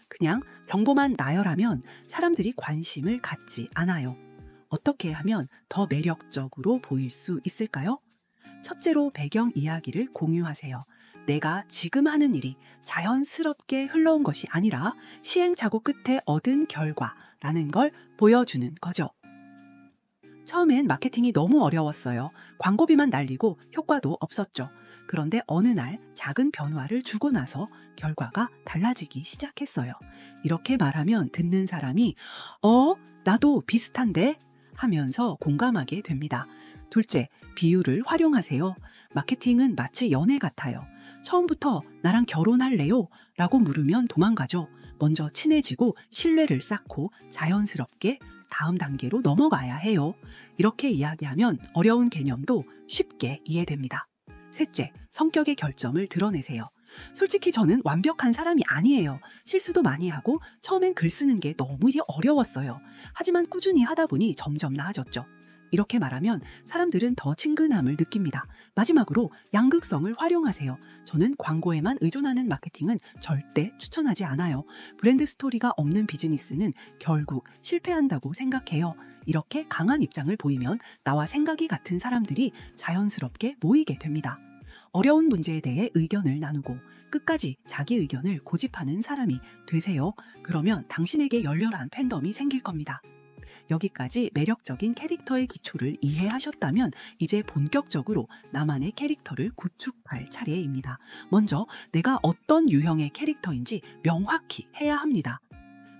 그냥 정보만 나열하면 사람들이 관심을 갖지 않아요. 어떻게 하면 더 매력적으로 보일 수 있을까요? 첫째로 배경 이야기를 공유하세요. 내가 지금 하는 일이 자연스럽게 흘러온 것이 아니라 시행착오 끝에 얻은 결과라는 걸 보여주는 거죠. 처음엔 마케팅이 너무 어려웠어요. 광고비만 날리고 효과도 없었죠. 그런데 어느 날 작은 변화를 주고 나서 결과가 달라지기 시작했어요. 이렇게 말하면 듣는 사람이 나도 비슷한데? 하면서 공감하게 됩니다. 둘째, 비유를 활용하세요. 마케팅은 마치 연애 같아요. 처음부터 나랑 결혼할래요? 라고 물으면 도망가죠. 먼저 친해지고 신뢰를 쌓고 자연스럽게 다음 단계로 넘어가야 해요. 이렇게 이야기하면 어려운 개념도 쉽게 이해됩니다. 셋째, 성격의 결점을 드러내세요. 솔직히 저는 완벽한 사람이 아니에요. 실수도 많이 하고 처음엔 글 쓰는 게 너무 어려웠어요. 하지만 꾸준히 하다 보니 점점 나아졌죠. 이렇게 말하면 사람들은 더 친근함을 느낍니다. 마지막으로 양극성을 활용하세요. 저는 광고에만 의존하는 마케팅은 절대 추천하지 않아요. 브랜드 스토리가 없는 비즈니스는 결국 실패한다고 생각해요. 이렇게 강한 입장을 보이면 나와 생각이 같은 사람들이 자연스럽게 모이게 됩니다. 어려운 문제에 대해 의견을 나누고 끝까지 자기 의견을 고집하는 사람이 되세요. 그러면 당신에게 열렬한 팬덤이 생길 겁니다. 여기까지 매력적인 캐릭터의 기초를 이해하셨다면 이제 본격적으로 나만의 캐릭터를 구축할 차례입니다. 먼저 내가 어떤 유형의 캐릭터인지 명확히 해야 합니다.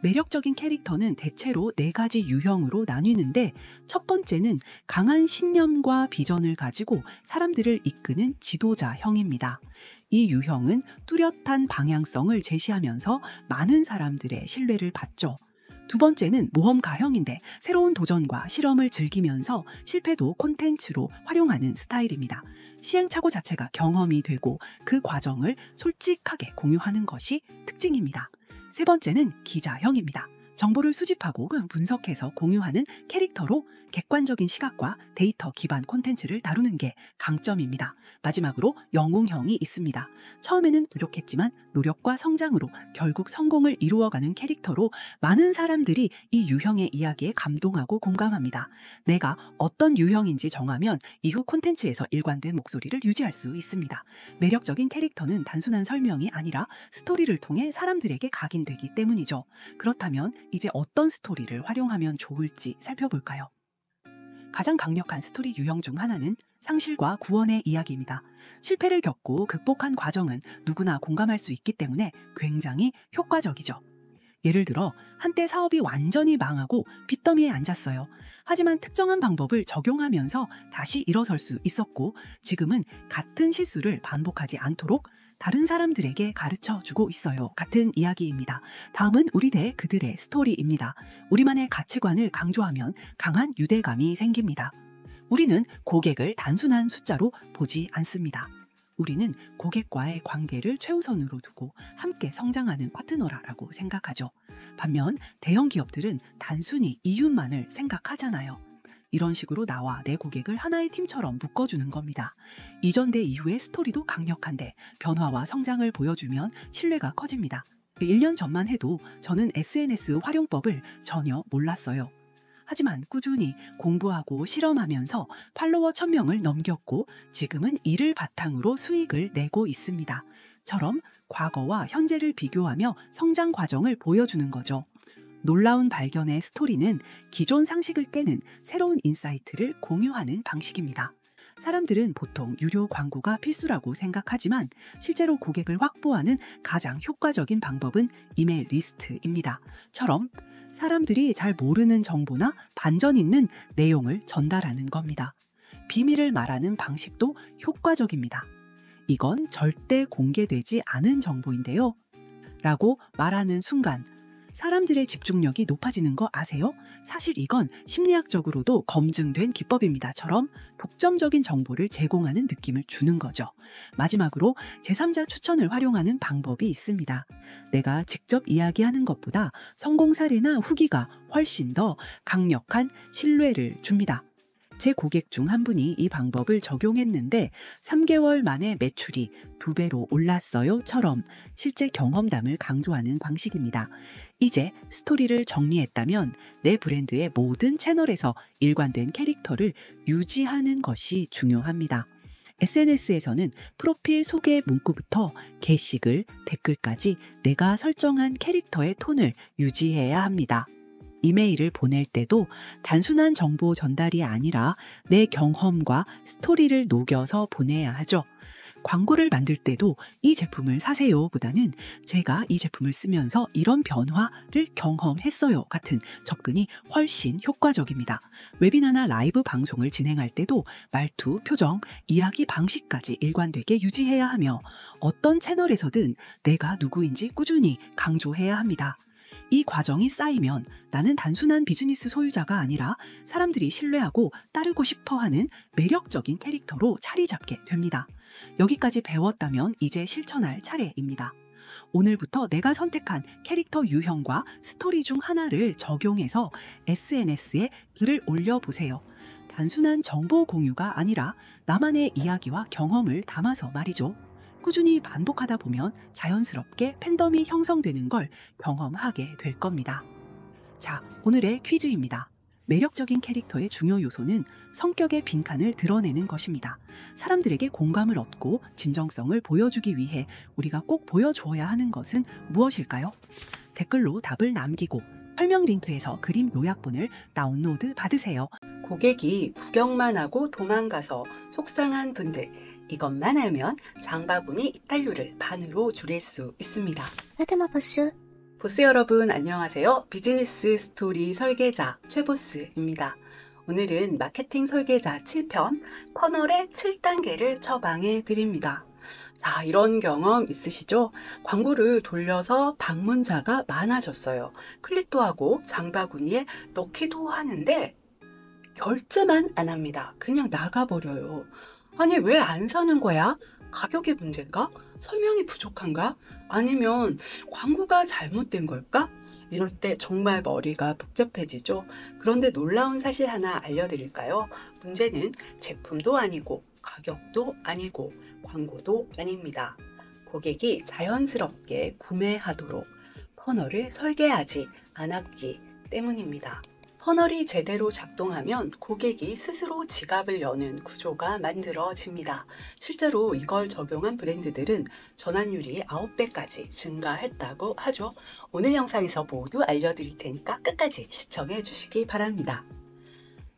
매력적인 캐릭터는 대체로 4가지 유형으로 나뉘는데 첫 번째는 강한 신념과 비전을 가지고 사람들을 이끄는 지도자형입니다. 이 유형은 뚜렷한 방향성을 제시하면서 많은 사람들의 신뢰를 받죠. 두 번째는 모험가형인데 새로운 도전과 실험을 즐기면서 실패도 콘텐츠로 활용하는 스타일입니다. 시행착오 자체가 경험이 되고 그 과정을 솔직하게 공유하는 것이 특징입니다. 세 번째는 기자형입니다. 정보를 수집하고 분석해서 공유하는 캐릭터로 객관적인 시각과 데이터 기반 콘텐츠를 다루는 게 강점입니다. 마지막으로 영웅형이 있습니다. 처음에는 부족했지만 노력과 성장으로 결국 성공을 이루어가는 캐릭터로 많은 사람들이 이 유형의 이야기에 감동하고 공감합니다. 내가 어떤 유형인지 정하면 이후 콘텐츠에서 일관된 목소리를 유지할 수 있습니다. 매력적인 캐릭터는 단순한 설명이 아니라 스토리를 통해 사람들에게 각인되기 때문이죠. 그렇다면 이제 어떤 스토리를 활용하면 좋을지 살펴볼까요? 가장 강력한 스토리 유형 중 하나는 상실과 구원의 이야기입니다. 실패를 겪고 극복한 과정은 누구나 공감할 수 있기 때문에 굉장히 효과적이죠. 예를 들어 한때 사업이 완전히 망하고 빚더미에 앉았어요. 하지만 특정한 방법을 적용하면서 다시 일어설 수 있었고 지금은 같은 실수를 반복하지 않도록 다른 사람들에게 가르쳐주고 있어요. 같은 이야기입니다. 다음은 우리 대 그들의 스토리입니다. 우리만의 가치관을 강조하면 강한 유대감이 생깁니다. 우리는 고객을 단순한 숫자로 보지 않습니다. 우리는 고객과의 관계를 최우선으로 두고 함께 성장하는 파트너라고 생각하죠. 반면 대형 기업들은 단순히 이윤만을 생각하잖아요. 이런 식으로 나와 내 고객을 하나의 팀처럼 묶어주는 겁니다. 이전 대 이후의 스토리도 강력한데 변화와 성장을 보여주면 신뢰가 커집니다. 1년 전만 해도 저는 SNS 활용법을 전혀 몰랐어요. 하지만 꾸준히 공부하고 실험하면서 팔로워 1000명을 넘겼고 지금은 이를 바탕으로 수익을 내고 있습니다. 처럼 과거와 현재를 비교하며 성장 과정을 보여주는 거죠. 놀라운 발견의 스토리는 기존 상식을 깨는 새로운 인사이트를 공유하는 방식입니다. 사람들은 보통 유료 광고가 필수라고 생각하지만 실제로 고객을 확보하는 가장 효과적인 방법은 이메일 리스트입니다. 처럼 사람들이 잘 모르는 정보나 반전 있는 내용을 전달하는 겁니다. 비밀을 말하는 방식도 효과적입니다. 이건 절대 공개되지 않은 정보인데요. 라고 말하는 순간 사람들의 집중력이 높아지는 거 아세요? 사실 이건 심리학적으로도 검증된 기법입니다.처럼 독점적인 정보를 제공하는 느낌을 주는 거죠. 마지막으로 제3자 추천을 활용하는 방법이 있습니다. 내가 직접 이야기하는 것보다 성공 사례나 후기가 훨씬 더 강력한 신뢰를 줍니다. 제 고객 중 한 분이 이 방법을 적용했는데 3개월 만에 매출이 2배로 올랐어요.처럼 실제 경험담을 강조하는 방식입니다. 이제 스토리를 정리했다면 내 브랜드의 모든 채널에서 일관된 캐릭터를 유지하는 것이 중요합니다. SNS에서는 프로필 소개 문구부터 게시글, 댓글까지 내가 설정한 캐릭터의 톤을 유지해야 합니다. 이메일을 보낼 때도 단순한 정보 전달이 아니라 내 경험과 스토리를 녹여서 보내야 하죠. 광고를 만들 때도 이 제품을 사세요 보다는 제가 이 제품을 쓰면서 이런 변화를 경험했어요 같은 접근이 훨씬 효과적입니다. 웨비나나 라이브 방송을 진행할 때도 말투, 표정, 이야기 방식까지 일관되게 유지해야 하며 어떤 채널에서든 내가 누구인지 꾸준히 강조해야 합니다. 이 과정이 쌓이면 나는 단순한 비즈니스 소유자가 아니라 사람들이 신뢰하고 따르고 싶어하는 매력적인 캐릭터로 자리 잡게 됩니다. 여기까지 배웠다면 이제 실천할 차례입니다. 오늘부터 내가 선택한 캐릭터 유형과 스토리 중 하나를 적용해서 SNS에 글을 올려보세요. 단순한 정보 공유가 아니라 나만의 이야기와 경험을 담아서 말이죠. 꾸준히 반복하다 보면 자연스럽게 팬덤이 형성되는 걸 경험하게 될 겁니다. 자, 오늘의 퀴즈입니다. 매력적인 캐릭터의 중요 요소는 성격의 빈칸을 드러내는 것입니다. 사람들에게 공감을 얻고 진정성을 보여주기 위해 우리가 꼭 보여주어야 하는 것은 무엇일까요? 댓글로 답을 남기고 설명 링크에서 그림 요약본을 다운로드 받으세요. 고객이 구경만 하고 도망가서 속상한 분들, 이것만 알면 장바구니 입달료를 반으로 줄일 수 있습니다. 보스 여러분 안녕하세요. 비즈니스 스토리 설계자 최보스입니다. 오늘은 마케팅 설계자 7편 퍼널의 7단계를 처방해 드립니다. 자, 이런 경험 있으시죠? 광고를 돌려서 방문자가 많아졌어요. 클릭도 하고 장바구니에 넣기도 하는데 결제만 안 합니다. 그냥 나가버려요. 아니, 왜 안 사는 거야? 가격의 문제인가? 설명이 부족한가? 아니면 광고가 잘못된 걸까? 이럴 때 정말 머리가 복잡해지죠. 그런데 놀라운 사실 하나 알려드릴까요? 문제는 제품도 아니고 가격도 아니고 광고도 아닙니다. 고객이 자연스럽게 구매하도록 퍼널을 설계하지 않았기 때문입니다. 퍼널이 제대로 작동하면 고객이 스스로 지갑을 여는 구조가 만들어집니다. 실제로 이걸 적용한 브랜드들은 전환율이 9배까지 증가했다고 하죠. 오늘 영상에서 모두 알려드릴 테니까 끝까지 시청해 주시기 바랍니다.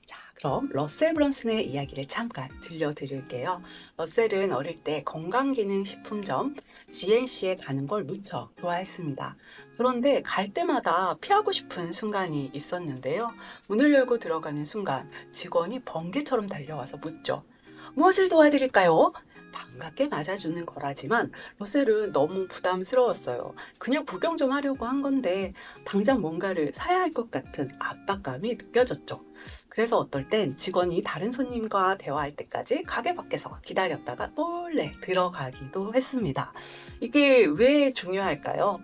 자, 그럼 러셀 브런슨의 이야기를 잠깐 들려드릴게요. 러셀은 어릴 때 건강기능식품점 GNC에 가는 걸 무척 좋아했습니다. 그런데 갈 때마다 피하고 싶은 순간이 있었는데요. 문을 열고 들어가는 순간 직원이 번개처럼 달려와서 묻죠. 무엇을 도와드릴까요? 반갑게 맞아주는 거라지만 러셀은 너무 부담스러웠어요. 그냥 구경 좀 하려고 한 건데 당장 뭔가를 사야 할 것 같은 압박감이 느껴졌죠. 그래서 어떨 땐 직원이 다른 손님과 대화할 때까지 가게 밖에서 기다렸다가 몰래 들어가기도 했습니다. 이게 왜 중요할까요?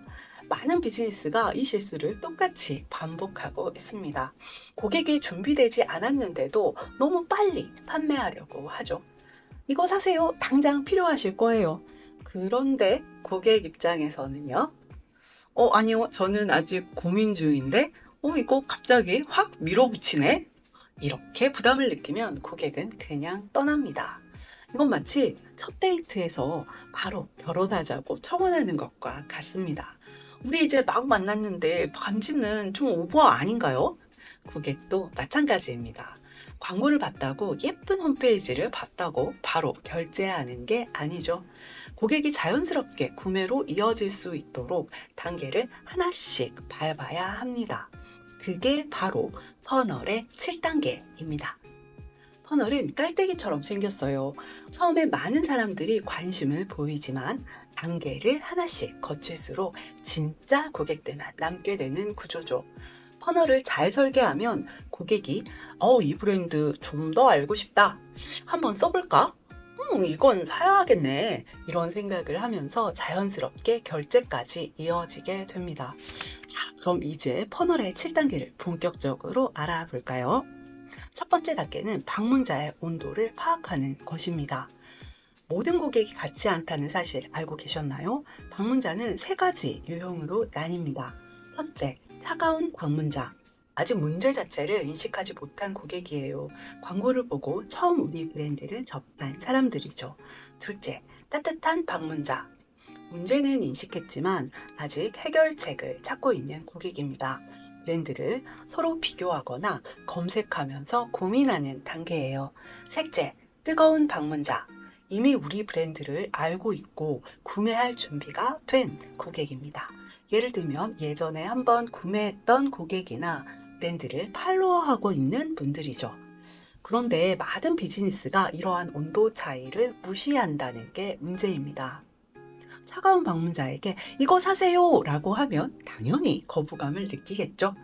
많은 비즈니스가 이 실수를 똑같이 반복하고 있습니다. 고객이 준비되지 않았는데도 너무 빨리 판매하려고 하죠. 이거 사세요. 당장 필요하실 거예요. 그런데 고객 입장에서는요. 아니요. 저는 아직 고민 중인데, 이거 갑자기 확 밀어붙이네? 이렇게 부담을 느끼면 고객은 그냥 떠납니다. 이건 마치 첫 데이트에서 바로 결혼하자고 청혼하는 것과 같습니다. 우리 이제 막 만났는데 반지는 좀 오버 아닌가요? 고객도 마찬가지입니다. 광고를 봤다고 예쁜 홈페이지를 봤다고 바로 결제하는 게 아니죠. 고객이 자연스럽게 구매로 이어질 수 있도록 단계를 하나씩 밟아야 합니다. 그게 바로 퍼널의 7단계입니다. 퍼널은 깔때기처럼 생겼어요. 처음에 많은 사람들이 관심을 보이지만 단계를 하나씩 거칠수록 진짜 고객들만 남게 되는 구조죠. 퍼널을 잘 설계하면 고객이 이 브랜드 좀 더 알고 싶다. 한번 써볼까? 이건 사야겠네. 이런 생각을 하면서 자연스럽게 결제까지 이어지게 됩니다. 자, 그럼 이제 퍼널의 7단계를 본격적으로 알아볼까요? 첫 번째 단계는 방문자의 온도를 파악하는 것입니다. 모든 고객이 같지 않다는 사실 알고 계셨나요? 방문자는 3가지 유형으로 나뉩니다. 첫째, 차가운 방문자. 아직 문제 자체를 인식하지 못한 고객이에요. 광고를 보고 처음 우리 브랜드를 접한 사람들이죠. 둘째, 따뜻한 방문자. 문제는 인식했지만 아직 해결책을 찾고 있는 고객입니다. 브랜드를 서로 비교하거나 검색하면서 고민하는 단계예요. 셋째, 뜨거운 방문자. 이미 우리 브랜드를 알고 있고 구매할 준비가 된 고객입니다. 예를 들면 예전에 한번 구매했던 고객이나 브랜드를 팔로워하고 있는 분들이죠. 그런데 많은 비즈니스가 이러한 온도 차이를 무시한다는 게 문제입니다. 차가운 방문자에게 이거 사세요 라고 하면 당연히 거부감을 느끼겠죠.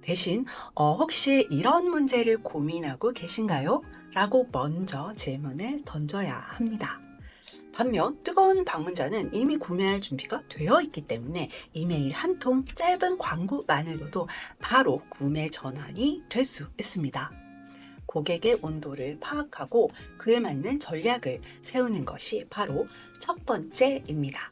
대신 혹시 이런 문제를 고민하고 계신가요? 라고 먼저 질문을 던져야 합니다. 반면 뜨거운 방문자는 이미 구매할 준비가 되어 있기 때문에 이메일 한 통 짧은 광고만으로도 바로 구매 전환이 될 수 있습니다. 고객의 온도를 파악하고 그에 맞는 전략을 세우는 것이 바로 첫 번째입니다.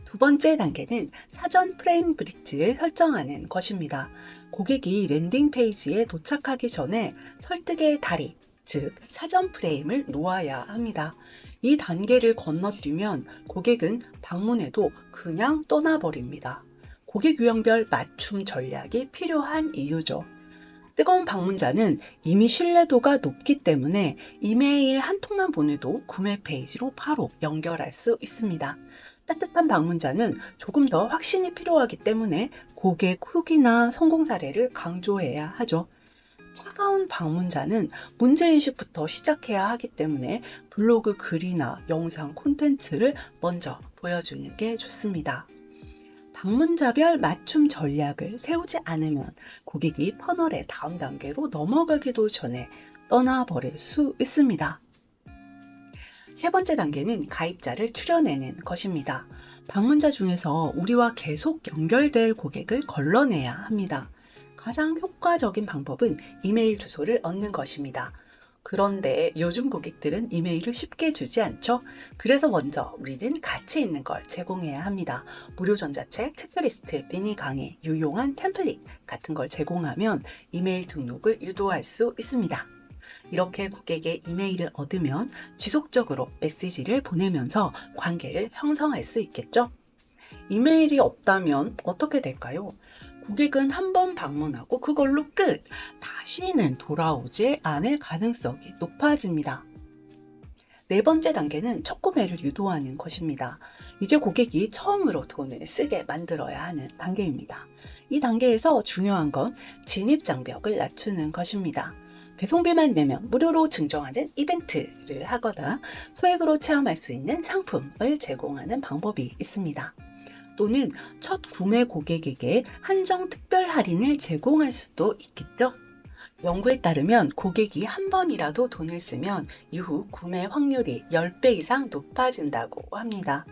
두 번째 단계는 사전 프레임 브릿지를 설정하는 것입니다. 고객이 랜딩 페이지에 도착하기 전에 설득의 다리, 즉 사전 프레임을 놓아야 합니다. 이 단계를 건너뛰면 고객은 방문해도 그냥 떠나버립니다. 고객 유형별 맞춤 전략이 필요한 이유죠. 뜨거운 방문자는 이미 신뢰도가 높기 때문에 이메일 한 통만 보내도 구매 페이지로 바로 연결할 수 있습니다. 따뜻한 방문자는 조금 더 확신이 필요하기 때문에 고객 후기나 성공 사례를 강조해야 하죠. 차가운 방문자는 문제인식부터 시작해야 하기 때문에 블로그 글이나 영상 콘텐츠를 먼저 보여주는 게 좋습니다. 방문자별 맞춤 전략을 세우지 않으면 고객이 퍼널의 다음 단계로 넘어가기도 전에 떠나버릴 수 있습니다. 세 번째 단계는 가입자를 추려내는 것입니다. 방문자 중에서 우리와 계속 연결될 고객을 걸러내야 합니다. 가장 효과적인 방법은 이메일 주소를 얻는 것입니다. 그런데 요즘 고객들은 이메일을 쉽게 주지 않죠? 그래서 먼저 우리는 가치 있는 걸 제공해야 합니다. 무료 전자책, 체크리스트, 미니 강의, 유용한 템플릿 같은 걸 제공하면 이메일 등록을 유도할 수 있습니다. 이렇게 고객의 이메일을 얻으면 지속적으로 메시지를 보내면서 관계를 형성할 수 있겠죠? 이메일이 없다면 어떻게 될까요? 고객은 한 번 방문하고 그걸로 끝! 다시는 돌아오지 않을 가능성이 높아집니다. 네 번째 단계는 첫 구매를 유도하는 것입니다. 이제 고객이 처음으로 돈을 쓰게 만들어야 하는 단계입니다. 이 단계에서 중요한 건 진입 장벽을 낮추는 것입니다. 배송비만 내면 무료로 증정하는 이벤트를 하거나 소액으로 체험할 수 있는 상품을 제공하는 방법이 있습니다. 또는 첫 구매 고객에게 한정 특별 할인을 제공할 수도 있겠죠. 연구에 따르면 고객이 한 번이라도 돈을 쓰면 이후 구매 확률이 10배 이상 높아진다고 합니다.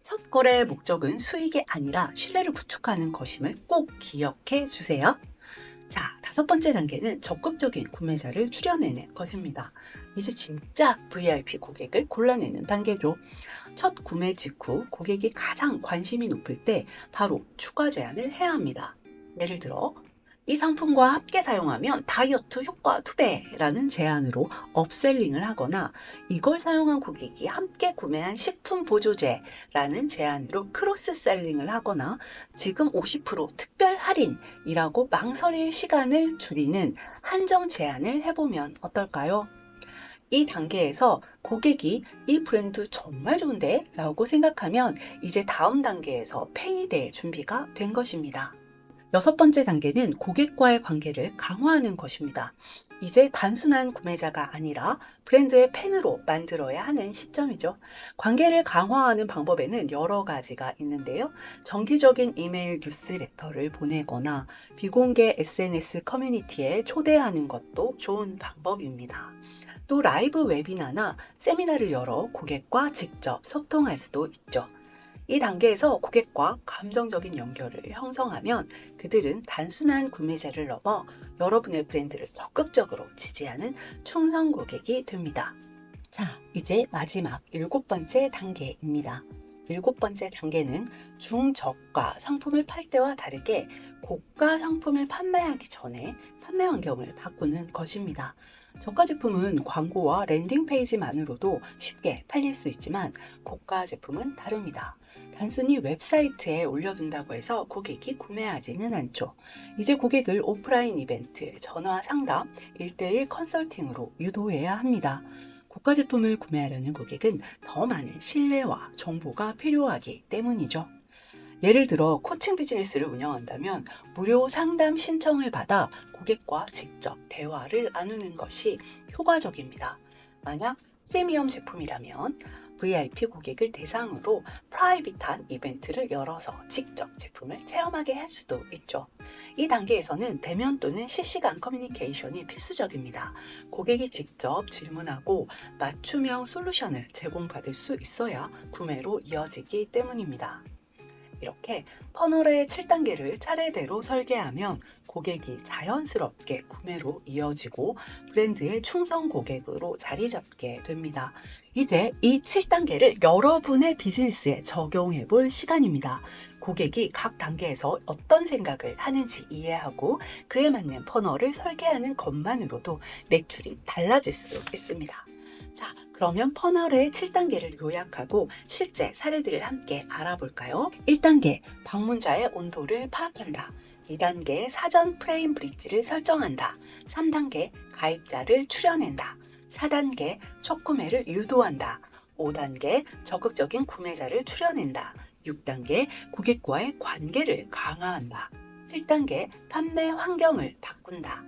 첫 거래의 목적은 수익이 아니라 신뢰를 구축하는 것임을 꼭 기억해 주세요. 자, 다섯 번째 단계는 적극적인 구매자를 추려내는 것입니다. 이제 진짜 VIP 고객을 골라내는 단계죠. 첫 구매 직후 고객이 가장 관심이 높을 때 바로 추가 제안을 해야 합니다. 예를 들어 이 상품과 함께 사용하면 다이어트 효과 2배라는 제안으로 업셀링을 하거나 이걸 사용한 고객이 함께 구매한 식품 보조제라는 제안으로 크로스셀링을 하거나 지금 50% 특별 할인이라고 망설일 시간을 줄이는 한정 제안을 해보면 어떨까요? 이 단계에서 고객이 이 브랜드 정말 좋은데? 라고 생각하면 이제 다음 단계에서 팬이 될 준비가 된 것입니다. 여섯 번째 단계는 고객과의 관계를 강화하는 것입니다. 이제 단순한 구매자가 아니라 브랜드의 팬으로 만들어야 하는 시점이죠. 관계를 강화하는 방법에는 여러 가지가 있는데요. 정기적인 이메일 뉴스레터를 보내거나 비공개 SNS 커뮤니티에 초대하는 것도 좋은 방법입니다. 또 라이브 웨비나나 세미나를 열어 고객과 직접 소통할 수도 있죠. 이 단계에서 고객과 감정적인 연결을 형성하면 그들은 단순한 구매자를 넘어 여러분의 브랜드를 적극적으로 지지하는 충성 고객이 됩니다. 자, 이제 마지막 7번째 단계입니다. 7번째 단계는 중저가 상품을 팔 때와 다르게 고가 상품을 판매하기 전에 판매 환경을 바꾸는 것입니다. 저가 제품은 광고와 랜딩 페이지만으로도 쉽게 팔릴 수 있지만 고가 제품은 다릅니다. 단순히 웹사이트에 올려둔다고 해서 고객이 구매하지는 않죠. 이제 고객을 오프라인 이벤트, 전화 상담, 1대1 컨설팅으로 유도해야 합니다. 고가 제품을 구매하려는 고객은 더 많은 신뢰와 정보가 필요하기 때문이죠. 예를 들어 코칭 비즈니스를 운영한다면 무료 상담 신청을 받아 고객과 직접 대화를 나누는 것이 효과적입니다. 만약 프리미엄 제품이라면 VIP 고객을 대상으로 프라이빗한 이벤트를 열어서 직접 제품을 체험하게 할 수도 있죠. 이 단계에서는 대면 또는 실시간 커뮤니케이션이 필수적입니다. 고객이 직접 질문하고 맞춤형 솔루션을 제공받을 수 있어야 구매로 이어지기 때문입니다. 이렇게 퍼널의 7단계를 차례대로 설계하면 고객이 자연스럽게 구매로 이어지고 브랜드의 충성 고객으로 자리 잡게 됩니다. 이제 이 7단계를 여러분의 비즈니스에 적용해 볼 시간입니다. 고객이 각 단계에서 어떤 생각을 하는지 이해하고 그에 맞는 퍼널을 설계하는 것만으로도 매출이 달라질 수 있습니다. 자, 그러면 퍼널의 7단계를 요약하고 실제 사례들을 함께 알아볼까요? 1단계, 방문자의 온도를 파악한다. 2단계, 사전 프레임 브릿지를 설정한다. 3단계, 가입자를 추려낸다. 4단계, 첫 구매를 유도한다. 5단계, 적극적인 구매자를 추려낸다. 6단계, 고객과의 관계를 강화한다. 7단계, 판매 환경을 바꾼다.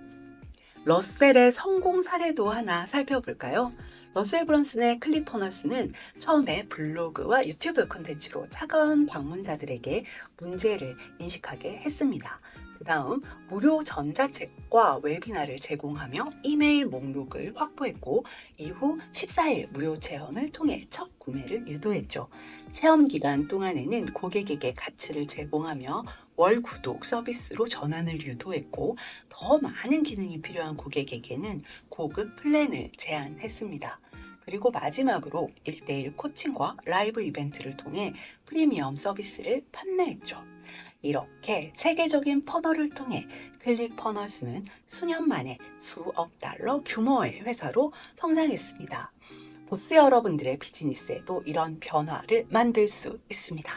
러셀의 성공 사례도 하나 살펴볼까요? 러셀 브런슨의 클릭 퍼널스는 처음에 블로그와 유튜브 콘텐츠로 차가운 방문자들에게 문제를 인식하게 했습니다. 그 다음 무료 전자책과 웨비나를 제공하며 이메일 목록을 확보했고 이후 14일 무료 체험을 통해 첫 구매를 유도했죠. 체험 기간 동안에는 고객에게 가치를 제공하며 월 구독 서비스로 전환을 유도했고 더 많은 기능이 필요한 고객에게는 고급 플랜을 제안했습니다. 그리고 마지막으로 1대1 코칭과 라이브 이벤트를 통해 프리미엄 서비스를 판매했죠. 이렇게 체계적인 퍼널을 통해 클릭 퍼널스는 수년 만에 수억 달러 규모의 회사로 성장했습니다. 보스 여러분들의 비즈니스에도 이런 변화를 만들 수 있습니다.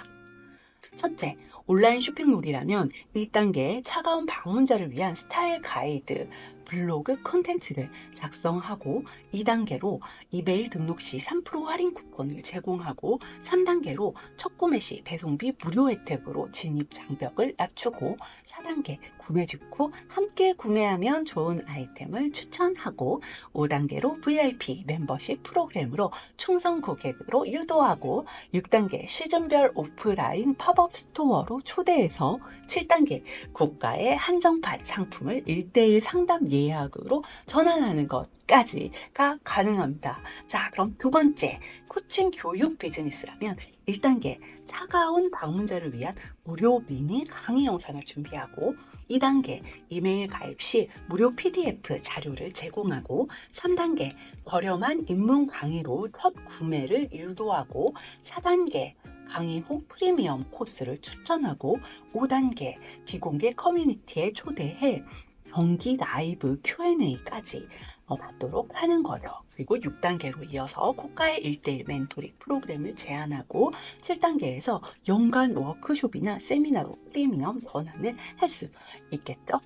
첫째, 온라인 쇼핑몰이라면 1단계 차가운 방문자를 위한 스타일 가이드, 블로그 콘텐츠를 작성하고 2단계로 이메일 등록 시 3% 할인 쿠폰을 제공하고 3단계로 첫 구매 시 배송비 무료 혜택으로 진입 장벽을 낮추고 4단계 구매 직후 함께 구매하면 좋은 아이템을 추천하고 5단계로 VIP 멤버십 프로그램으로 충성 고객으로 유도하고 6단계 시즌별 오프라인 팝업 스토어로 초대해서 7단계 고가의 한정판 상품을 1대1 상담 예약으로 전환하는 것까지가 가능합니다. 자, 그럼 두 번째, 코칭 교육 비즈니스라면 1단계 차가운 방문자를 위한 무료 미니 강의 영상을 준비하고 2단계 이메일 가입 시 무료 PDF 자료를 제공하고 3단계 저렴한 입문 강의로 첫 구매를 유도하고 4단계 강의 후 프리미엄 코스를 추천하고 5단계 비공개 커뮤니티에 초대해 정기 라이브 Q&A까지 받도록 하는 거죠. 그리고 6단계로 이어서 고가의 1대1 멘토링 프로그램을 제안하고 7단계에서 연간 워크숍이나 세미나로 프리미엄 전환을 할 수 있겠죠.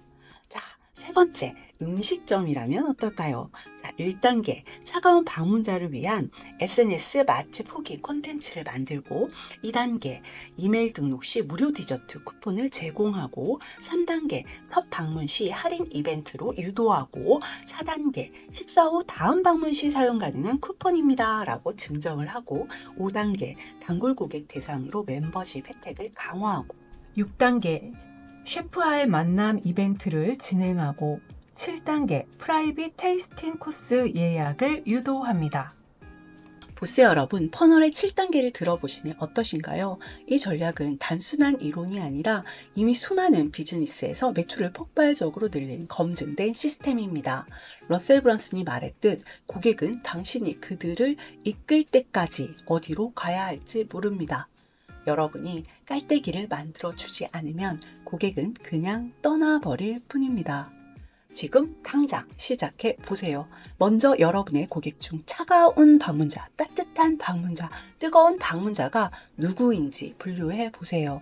자, 세 번째, 음식점이라면 어떨까요? 자, 1단계 차가운 방문자를 위한 SNS 맛집 후기 콘텐츠를 만들고 2단계 이메일 등록 시 무료 디저트 쿠폰을 제공하고 3단계 첫 방문 시 할인 이벤트로 유도하고 4단계 식사 후 다음 방문 시 사용 가능한 쿠폰입니다 라고 증정을 하고 5단계 단골 고객 대상으로 멤버십 혜택을 강화하고 6단계 셰프와의 만남 이벤트를 진행하고 7단계 프라이빗 테이스팅 코스 예약을 유도합니다. 보스 여러분, 퍼널의 7단계를 들어보시니 어떠신가요? 이 전략은 단순한 이론이 아니라 이미 수많은 비즈니스에서 매출을 폭발적으로 늘린 검증된 시스템입니다. 러셀 브런슨이 말했듯 고객은 당신이 그들을 이끌 때까지 어디로 가야 할지 모릅니다. 여러분이 깔때기를 만들어주지 않으면 고객은 그냥 떠나버릴 뿐입니다. 지금 당장 시작해 보세요. 먼저 여러분의 고객 중 차가운 방문자, 따뜻한 방문자, 뜨거운 방문자가 누구인지 분류해 보세요.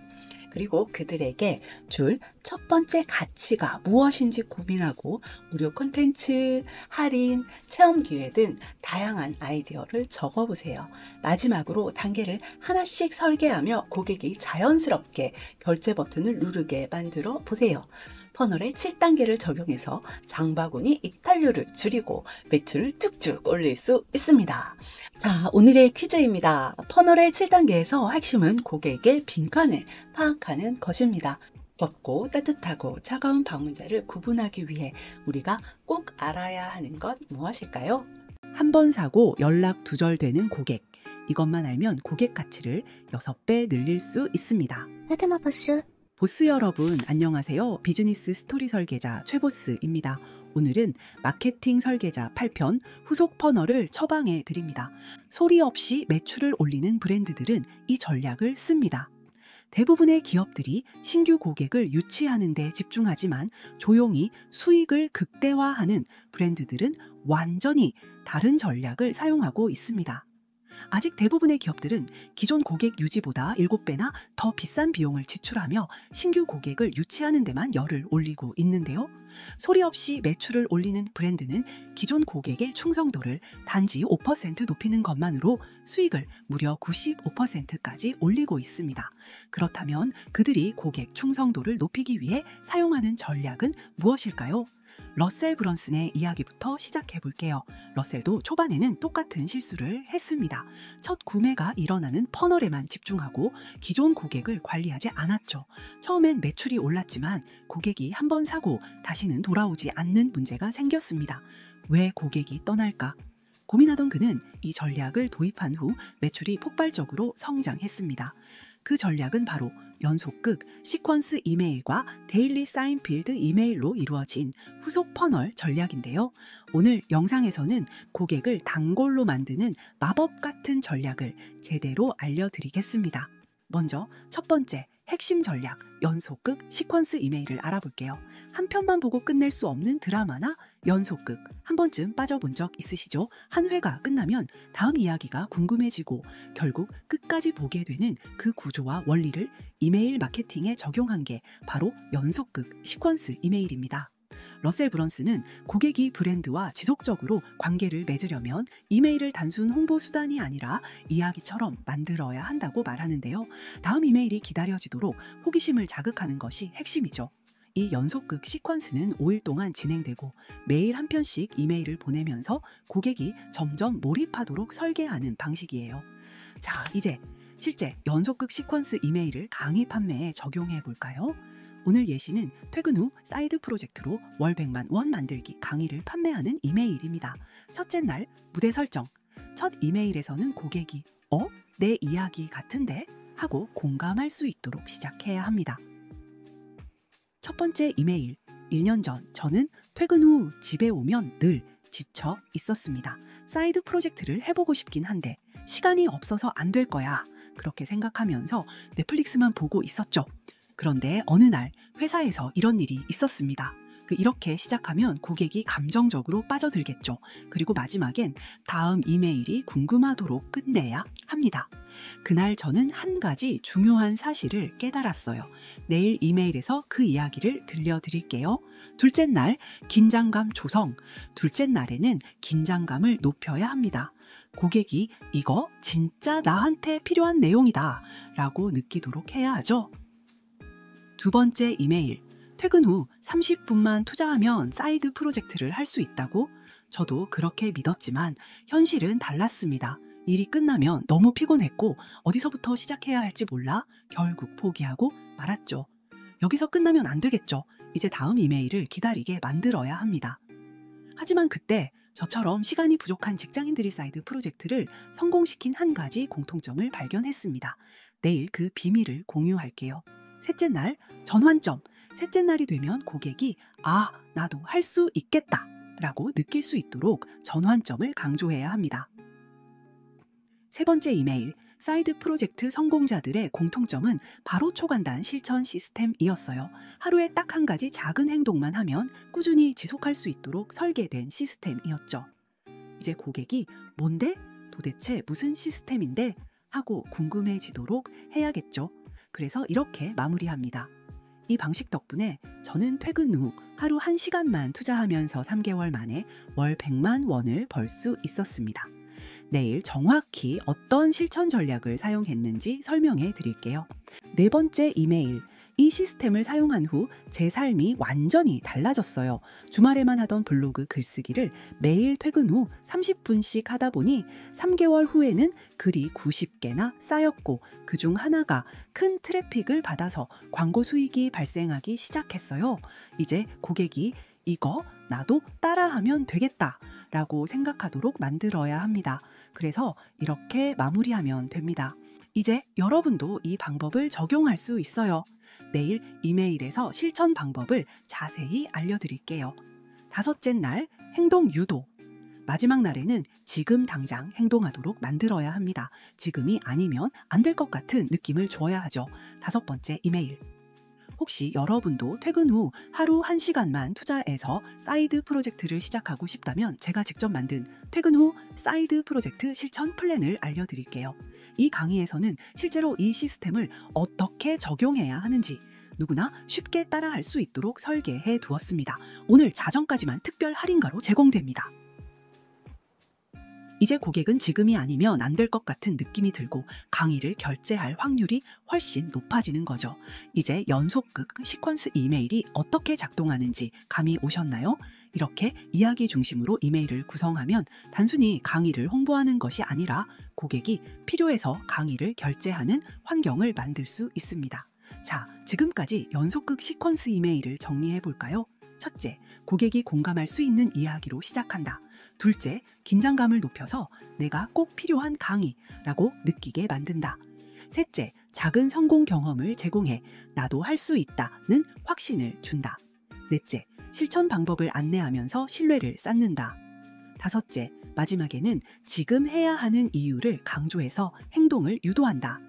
그리고 그들에게 줄 첫 번째 가치가 무엇인지 고민하고 무료 콘텐츠, 할인, 체험 기회 등 다양한 아이디어를 적어보세요. 마지막으로 단계를 하나씩 설계하며 고객이 자연스럽게 결제 버튼을 누르게 만들어 보세요. 퍼널의 7단계를 적용해서 장바구니 이탈률을 줄이고 매출을 쭉쭉 올릴 수 있습니다. 자, 오늘의 퀴즈입니다. 퍼널의 7단계에서 핵심은 고객의 빈칸을 파악하는 것입니다. 덥고 따뜻하고 차가운 방문자를 구분하기 위해 우리가 꼭 알아야 하는 것 무엇일까요? 한 번 사고 연락 두절되는 고객. 이것만 알면 고객 가치를 6배 늘릴 수 있습니다. 보스 여러분, 안녕하세요. 비즈니스 스토리 설계자 최보스입니다. 오늘은 마케팅 설계자 8편 후속 퍼널을 처방해 드립니다. 소리 없이 매출을 올리는 브랜드들은 이 전략을 씁니다. 대부분의 기업들이 신규 고객을 유치하는 데 집중하지만 조용히 수익을 극대화하는 브랜드들은 완전히 다른 전략을 사용하고 있습니다. 아직 대부분의 기업들은 기존 고객 유지보다 7배나 더 비싼 비용을 지출하며 신규 고객을 유치하는 데만 열을 올리고 있는데요. 소리 없이 매출을 올리는 브랜드는 기존 고객의 충성도를 단지 5% 높이는 것만으로 수익을 무려 95%까지 올리고 있습니다. 그렇다면 그들이 고객 충성도를 높이기 위해 사용하는 전략은 무엇일까요? 러셀 브런슨의 이야기부터 시작해 볼게요. 러셀도 초반에는 똑같은 실수를 했습니다. 첫 구매가 일어나는 퍼널에만 집중하고 기존 고객을 관리하지 않았죠. 처음엔 매출이 올랐지만 고객이 한 번 사고 다시는 돌아오지 않는 문제가 생겼습니다. 왜 고객이 떠날까? 고민하던 그는 이 전략을 도입한 후 매출이 폭발적으로 성장했습니다. 그 전략은 바로 연속극, 시퀀스 이메일과 데일리 사인필드 이메일로 이루어진 후속 퍼널 전략인데요. 오늘 영상에서는 고객을 단골로 만드는 마법 같은 전략을 제대로 알려드리겠습니다. 먼저 첫 번째, 핵심 전략, 연속극, 시퀀스 이메일을 알아볼게요. 한 편만 보고 끝낼 수 없는 드라마나 연속극, 한 번쯤 빠져본 적 있으시죠? 한 회가 끝나면 다음 이야기가 궁금해지고 결국 끝까지 보게 되는 그 구조와 원리를 이메일 마케팅에 적용한 게 바로 연속극, 시퀀스 이메일입니다. 러셀 브런슨은 고객이 브랜드와 지속적으로 관계를 맺으려면 이메일을 단순 홍보 수단이 아니라 이야기처럼 만들어야 한다고 말하는데요. 다음 이메일이 기다려지도록 호기심을 자극하는 것이 핵심이죠. 이 연속극 시퀀스는 5일 동안 진행되고 매일 한 편씩 이메일을 보내면서 고객이 점점 몰입하도록 설계하는 방식이에요. 자, 이제 실제 연속극 시퀀스 이메일을 강의 판매에 적용해 볼까요? 오늘 예시는 퇴근 후 사이드 프로젝트로 월 100만 원 만들기 강의를 판매하는 이메일입니다. 첫째 날 무대 설정. 첫 이메일에서는 고객이 내 이야기 같은데? 하고 공감할 수 있도록 시작해야 합니다. 첫 번째 이메일. 1년 전 저는 퇴근 후 집에 오면 늘 지쳐 있었습니다. 사이드 프로젝트를 해보고 싶긴 한데 시간이 없어서 안 될 거야. 그렇게 생각하면서 넷플릭스만 보고 있었죠. 그런데 어느 날 회사에서 이런 일이 있었습니다. 이렇게 시작하면 고객이 감정적으로 빠져들겠죠. 그리고 마지막엔 다음 이메일이 궁금하도록 끝내야 합니다. 그날 저는 한 가지 중요한 사실을 깨달았어요. 내일 이메일에서 그 이야기를 들려드릴게요. 둘째 날 긴장감 조성. 둘째 날에는 긴장감을 높여야 합니다. 고객이 이거 진짜 나한테 필요한 내용이다 라고 느끼도록 해야 하죠. 두 번째 이메일. 퇴근 후 30분만 투자하면 사이드 프로젝트를 할 수 있다고? 저도 그렇게 믿었지만 현실은 달랐습니다. 일이 끝나면 너무 피곤했고 어디서부터 시작해야 할지 몰라 결국 포기하고 말았죠. 여기서 끝나면 안 되겠죠. 이제 다음 이메일을 기다리게 만들어야 합니다. 하지만 그때 저처럼 시간이 부족한 직장인들이 사이드 프로젝트를 성공시킨 한 가지 공통점을 발견했습니다. 내일 그 비밀을 공유할게요. 셋째 날 전환점. 셋째 날이 되면 고객이 나도 할 수 있겠다 라고 느낄 수 있도록 전환점을 강조해야 합니다. 세 번째 이메일. 사이드 프로젝트 성공자들의 공통점은 바로 초간단 실천 시스템이었어요. 하루에 딱 한 가지 작은 행동만 하면 꾸준히 지속할 수 있도록 설계된 시스템이었죠. 이제 고객이 뭔데? 도대체 무슨 시스템인데? 하고 궁금해지도록 해야겠죠. 그래서 이렇게 마무리합니다. 이 방식 덕분에 저는 퇴근 후 하루 1시간만 투자하면서 3개월 만에 월 100만 원을 벌 수 있었습니다. 내일 정확히 어떤 실천 전략을 사용했는지 설명해 드릴게요. 네 번째 이메일. 이 시스템을 사용한 후 제 삶이 완전히 달라졌어요. 주말에만 하던 블로그 글쓰기를 매일 퇴근 후 30분씩 하다 보니 3개월 후에는 글이 90개나 쌓였고 그중 하나가 큰 트래픽을 받아서 광고 수익이 발생하기 시작했어요. 이제 고객이 이거 나도 따라하면 되겠다 라고 생각하도록 만들어야 합니다. 그래서 이렇게 마무리하면 됩니다. 이제 여러분도 이 방법을 적용할 수 있어요. 내일 이메일에서 실천 방법을 자세히 알려드릴게요. 다섯째 날 행동 유도. 마지막 날에는 지금 당장 행동하도록 만들어야 합니다. 지금이 아니면 안 될 것 같은 느낌을 줘야 하죠. 다섯 번째 이메일. 혹시 여러분도 퇴근 후 하루 1시간만 투자해서 사이드 프로젝트를 시작하고 싶다면 제가 직접 만든 퇴근 후 사이드 프로젝트 실천 플랜을 알려드릴게요. 이 강의에서는 실제로 이 시스템을 어떻게 적용해야 하는지 누구나 쉽게 따라할 수 있도록 설계해 두었습니다. 오늘 자정까지만 특별 할인가로 제공됩니다. 이제 고객은 지금이 아니면 안 될 것 같은 느낌이 들고 강의를 결제할 확률이 훨씬 높아지는 거죠. 이제 연속극 시퀀스 이메일이 어떻게 작동하는지 감이 오셨나요? 이렇게 이야기 중심으로 이메일을 구성하면 단순히 강의를 홍보하는 것이 아니라 고객이 필요해서 강의를 결제하는 환경을 만들 수 있습니다. 자, 지금까지 연속극 시퀀스 이메일을 정리해 볼까요? 첫째, 고객이 공감할 수 있는 이야기로 시작한다. 둘째, 긴장감을 높여서 내가 꼭 필요한 강의라고 느끼게 만든다. 셋째, 작은 성공 경험을 제공해 나도 할 수 있다는 확신을 준다. 넷째, 실천 방법을 안내하면서 신뢰를 쌓는다. 다섯째, 마지막에는 지금 해야 하는 이유를 강조해서 행동을 유도한다.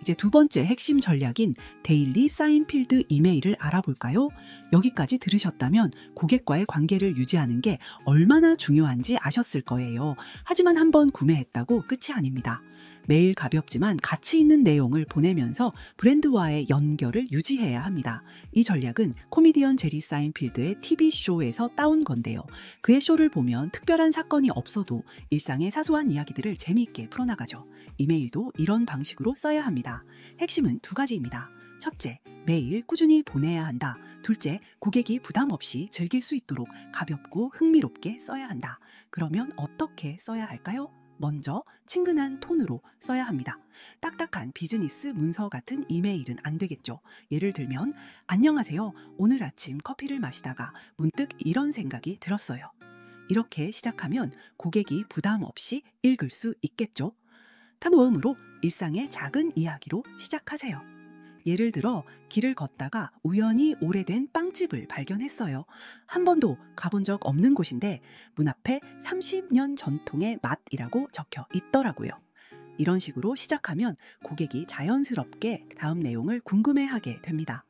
이제 두 번째 핵심 전략인 데일리 사인필드 이메일을 알아볼까요? 여기까지 들으셨다면 고객과의 관계를 유지하는 게 얼마나 중요한지 아셨을 거예요. 하지만 한번 구매했다고 끝이 아닙니다. 매일 가볍지만 가치 있는 내용을 보내면서 브랜드와의 연결을 유지해야 합니다. 이 전략은 코미디언 제리 사인필드의 TV쇼에서 따온 건데요. 그의 쇼를 보면 특별한 사건이 없어도 일상의 사소한 이야기들을 재미있게 풀어나가죠. 이메일도 이런 방식으로 써야 합니다. 핵심은 두 가지입니다. 첫째, 매일 꾸준히 보내야 한다. 둘째, 고객이 부담 없이 즐길 수 있도록 가볍고 흥미롭게 써야 한다. 그러면 어떻게 써야 할까요? 먼저 친근한 톤으로 써야 합니다. 딱딱한 비즈니스 문서 같은 이메일은 안 되겠죠. 예를 들면, 안녕하세요. 오늘 아침 커피를 마시다가 문득 이런 생각이 들었어요. 이렇게 시작하면 고객이 부담 없이 읽을 수 있겠죠. 다모음으로 일상의 작은 이야기로 시작하세요. 예를 들어 길을 걷다가 우연히 오래된 빵집을 발견했어요. 한 번도 가본 적 없는 곳인데 문 앞에 30년 전통의 맛이라고 적혀 있더라고요. 이런 식으로 시작하면 고객이 자연스럽게 다음 내용을 궁금해하게 됩니다.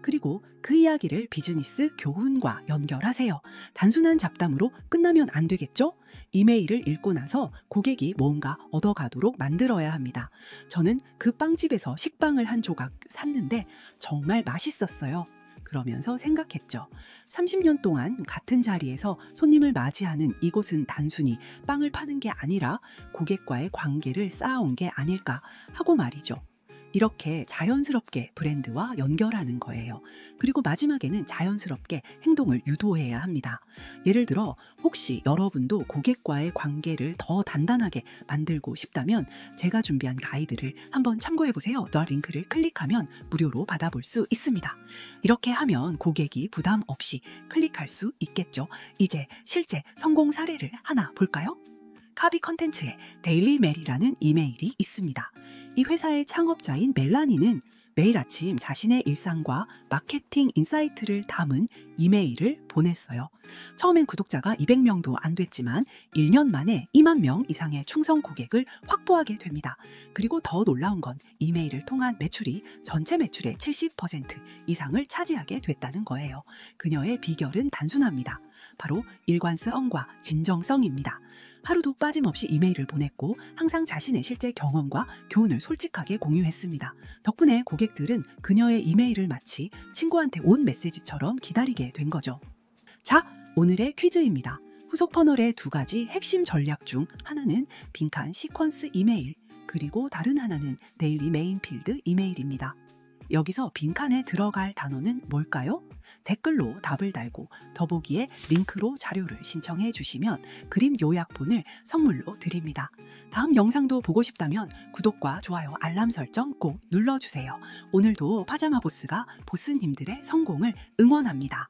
그리고 그 이야기를 비즈니스 교훈과 연결하세요. 단순한 잡담으로 끝나면 안 되겠죠? 이메일을 읽고 나서 고객이 뭔가 얻어가도록 만들어야 합니다. 저는 그 빵집에서 식빵을 한 조각 샀는데 정말 맛있었어요. 그러면서 생각했죠. 30년 동안 같은 자리에서 손님을 맞이하는 이곳은 단순히 빵을 파는 게 아니라 고객과의 관계를 쌓아온 게 아닐까 하고 말이죠. 이렇게 자연스럽게 브랜드와 연결하는 거예요. 그리고 마지막에는 자연스럽게 행동을 유도해야 합니다. 예를 들어 혹시 여러분도 고객과의 관계를 더 단단하게 만들고 싶다면 제가 준비한 가이드를 한번 참고해보세요. 저 링크를 클릭하면 무료로 받아볼 수 있습니다. 이렇게 하면 고객이 부담 없이 클릭할 수 있겠죠. 이제 실제 성공 사례를 하나 볼까요? 카비 컨텐츠에 데일리 멜이라는 이메일이 있습니다. 이 회사의 창업자인 멜라니는 매일 아침 자신의 일상과 마케팅 인사이트를 담은 이메일을 보냈어요. 처음엔 구독자가 200명도 안 됐지만 1년 만에 2만 명 이상의 충성 고객을 확보하게 됩니다. 그리고 더 놀라운 건 이메일을 통한 매출이 전체 매출의 70% 이상을 차지하게 됐다는 거예요. 그녀의 비결은 단순합니다. 바로 일관성과 진정성입니다. 하루도 빠짐없이 이메일을 보냈고 항상 자신의 실제 경험과 교훈을 솔직하게 공유했습니다. 덕분에 고객들은 그녀의 이메일을 마치 친구한테 온 메시지처럼 기다리게 된 거죠. 자, 오늘의 퀴즈입니다. 후속 퍼널의 두 가지 핵심 전략 중 하나는 빈칸 시퀀스 이메일, 그리고 다른 하나는 데일리 메인 필드 이메일입니다. 여기서 빈칸에 들어갈 단어는 뭘까요? 댓글로 답을 달고 더보기에 링크로 자료를 신청해 주시면 그림 요약본을 선물로 드립니다. 다음 영상도 보고 싶다면 구독과 좋아요, 알람 설정 꼭 눌러주세요. 오늘도 파자마 보스가 보스님들의 성공을 응원합니다.